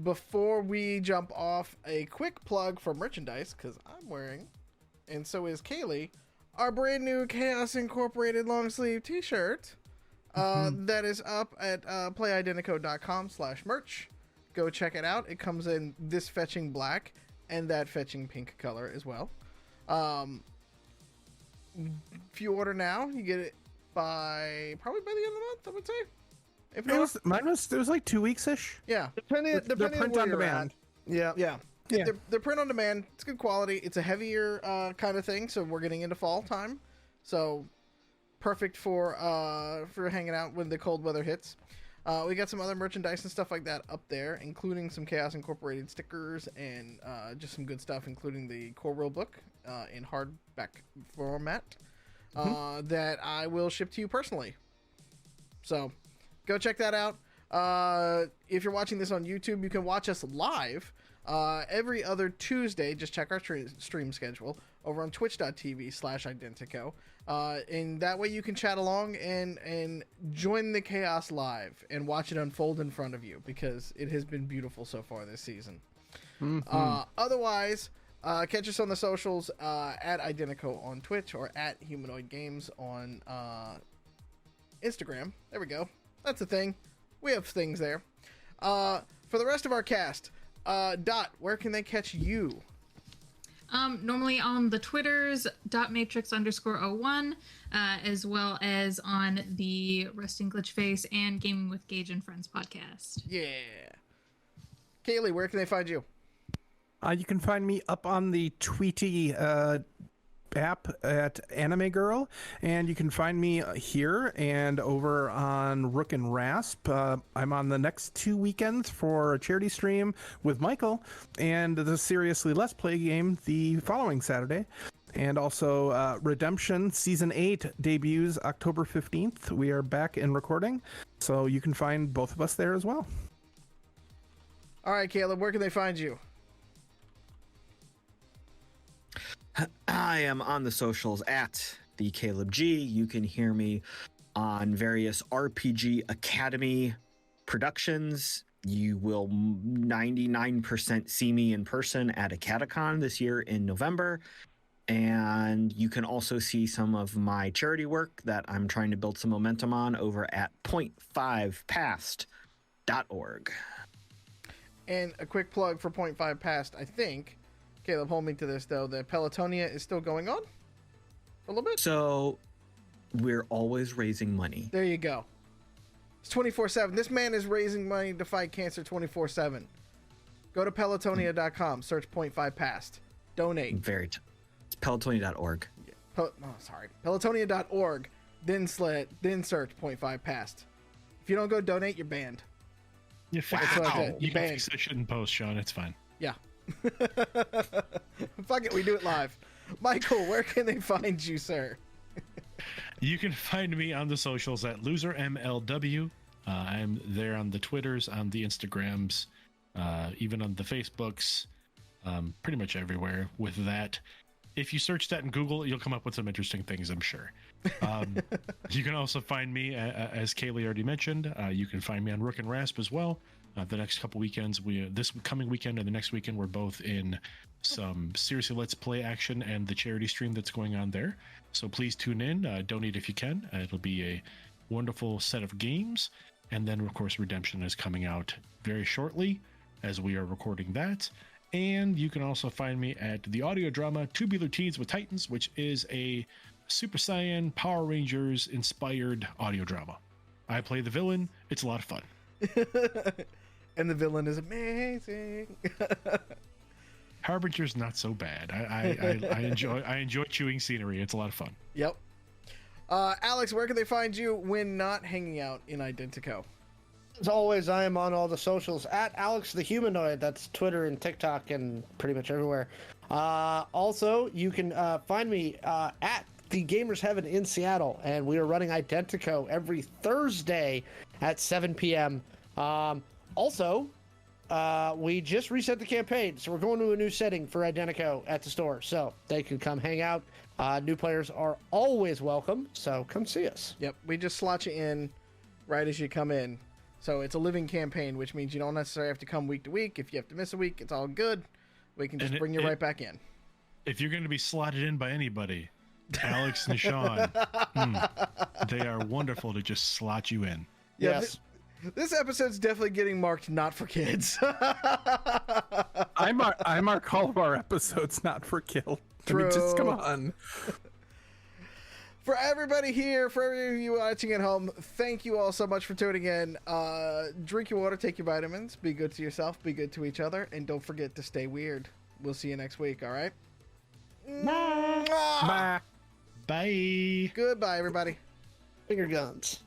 Before we jump off, a quick plug for merchandise, because I'm wearing, and so is Kaylee, our brand new Chaos Incorporated long sleeve t-shirt that is up at playidentico.com/merch. Go check it out. It comes in this fetching black and that fetching pink color as well. If you order now, you get it probably by the end of the month, I would say. If not, Mine was like 2 weeks ish. yeah. Depending print where on you're demand. at. Yeah. Yeah. They're print on demand. It's good quality. It's a heavier kind of thing, so we're getting into fall time. So perfect for hanging out when the cold weather hits. We got some other merchandise and stuff like that up there, including some Chaos Incorporated stickers and just some good stuff, including the core rule book in hardback format that I will ship to you personally. So go check that out. If you're watching this on YouTube, you can watch us live every other Tuesday. Just check our stream schedule over on twitch.tv/Identico. And that way you can chat along and join the chaos live and watch it unfold in front of you, because it has been beautiful so far this season. Otherwise, catch us on the socials at Identico on Twitch or at Humanoid Games on Instagram. There we go. That's a thing. We have things there. For the rest of our cast, Dot, where can they catch you? Normally on the Twitters, .matrix_01, as well as on the Resting Glitch Face and Gaming with Gage and Friends podcast. Yeah. Kaylee, where can they find you? You can find me up on the Tweety app at Anime Girl, and you can find me here and over on Rook and Rasp. I'm on the next 2 weekends for a charity stream with Michael and the Seriously Let's Play game the following Saturday. And also Redemption Season 8 debuts October 15th. We are back in recording, so you can find both of us there as well. All right, Caleb, where can they find you? I am on the socials at the Caleb G. You can hear me on various RPG Academy productions. You will 99% see me in person at a Catacon this year in November. And you can also see some of my charity work that I'm trying to build some momentum on over at 0.5past.org. And a quick plug for 0.5 Past, I think. Caleb, hold me to this, though. The Pelotonia is still going on? A little bit? So we're always raising money. There you go. It's 24/7. This man is raising money to fight cancer 24/7. Go to pelotonia.com. Search 0.5 Past. Donate. It's pelotonia.org. Pelotonia.org. Then search 0.5 Past. If you don't go donate, you're banned. You That's what I did. You can Banned. fix that shit in post, Shawn. It's fine. Yeah. Fuck it, we do it live. Michael, where can they find you, sir? You can find me on the socials at losermlw. I'm there on the Twitters, on the Instagrams, even on the Facebooks, pretty much everywhere with that. If you search that in Google, you'll come up with some interesting things, I'm sure. You can also find me, as Kaylee already mentioned, you can find me on Rook and Rasp as well. The next couple weekends, this coming weekend and the next weekend, we're both in some Seriously Let's Play action and the charity stream that's going on there. So please tune in, donate if you can. It'll be a wonderful set of games. And then, of course, Redemption is coming out very shortly as we are recording that. And you can also find me at the audio drama Tubular Teens with Titans, which is a Super Saiyan Power Rangers inspired audio drama. I play the villain. It's a lot of fun. And the villain is amazing. Harbinger's not so bad. I enjoy chewing scenery. It's a lot of fun. Yep. Alex, where can they find you when not hanging out in Identico? As always, I am on all the socials at Alex the Humanoid. That's Twitter and TikTok and pretty much everywhere. Also, you can find me at the Gamers Heaven in Seattle, and we are running Identico every Thursday at 7 p.m. Also, we just reset the campaign, so we're going to a new setting for Identico at the store, so they can come hang out. New players are always welcome, so come see us. Yep, we just slot you in right as you come in. So it's a living campaign, which means you don't necessarily have to come week to week. If you have to miss a week, it's all good. We can just bring you right back in. If you're going to be slotted in by anybody, Alex and Shawn, they are wonderful to just slot you in. Yeah, Yes. This episode's definitely getting marked not for kids. I mark all of our episodes not for kill. I mean, just come on. For everybody here, for every of you watching at home, thank you all so much for tuning in. Drink your water, take your vitamins, be good to yourself, be good to each other, and don't forget to stay weird. We'll see you next week, all right? Bye. Bye. Goodbye, everybody. Finger guns.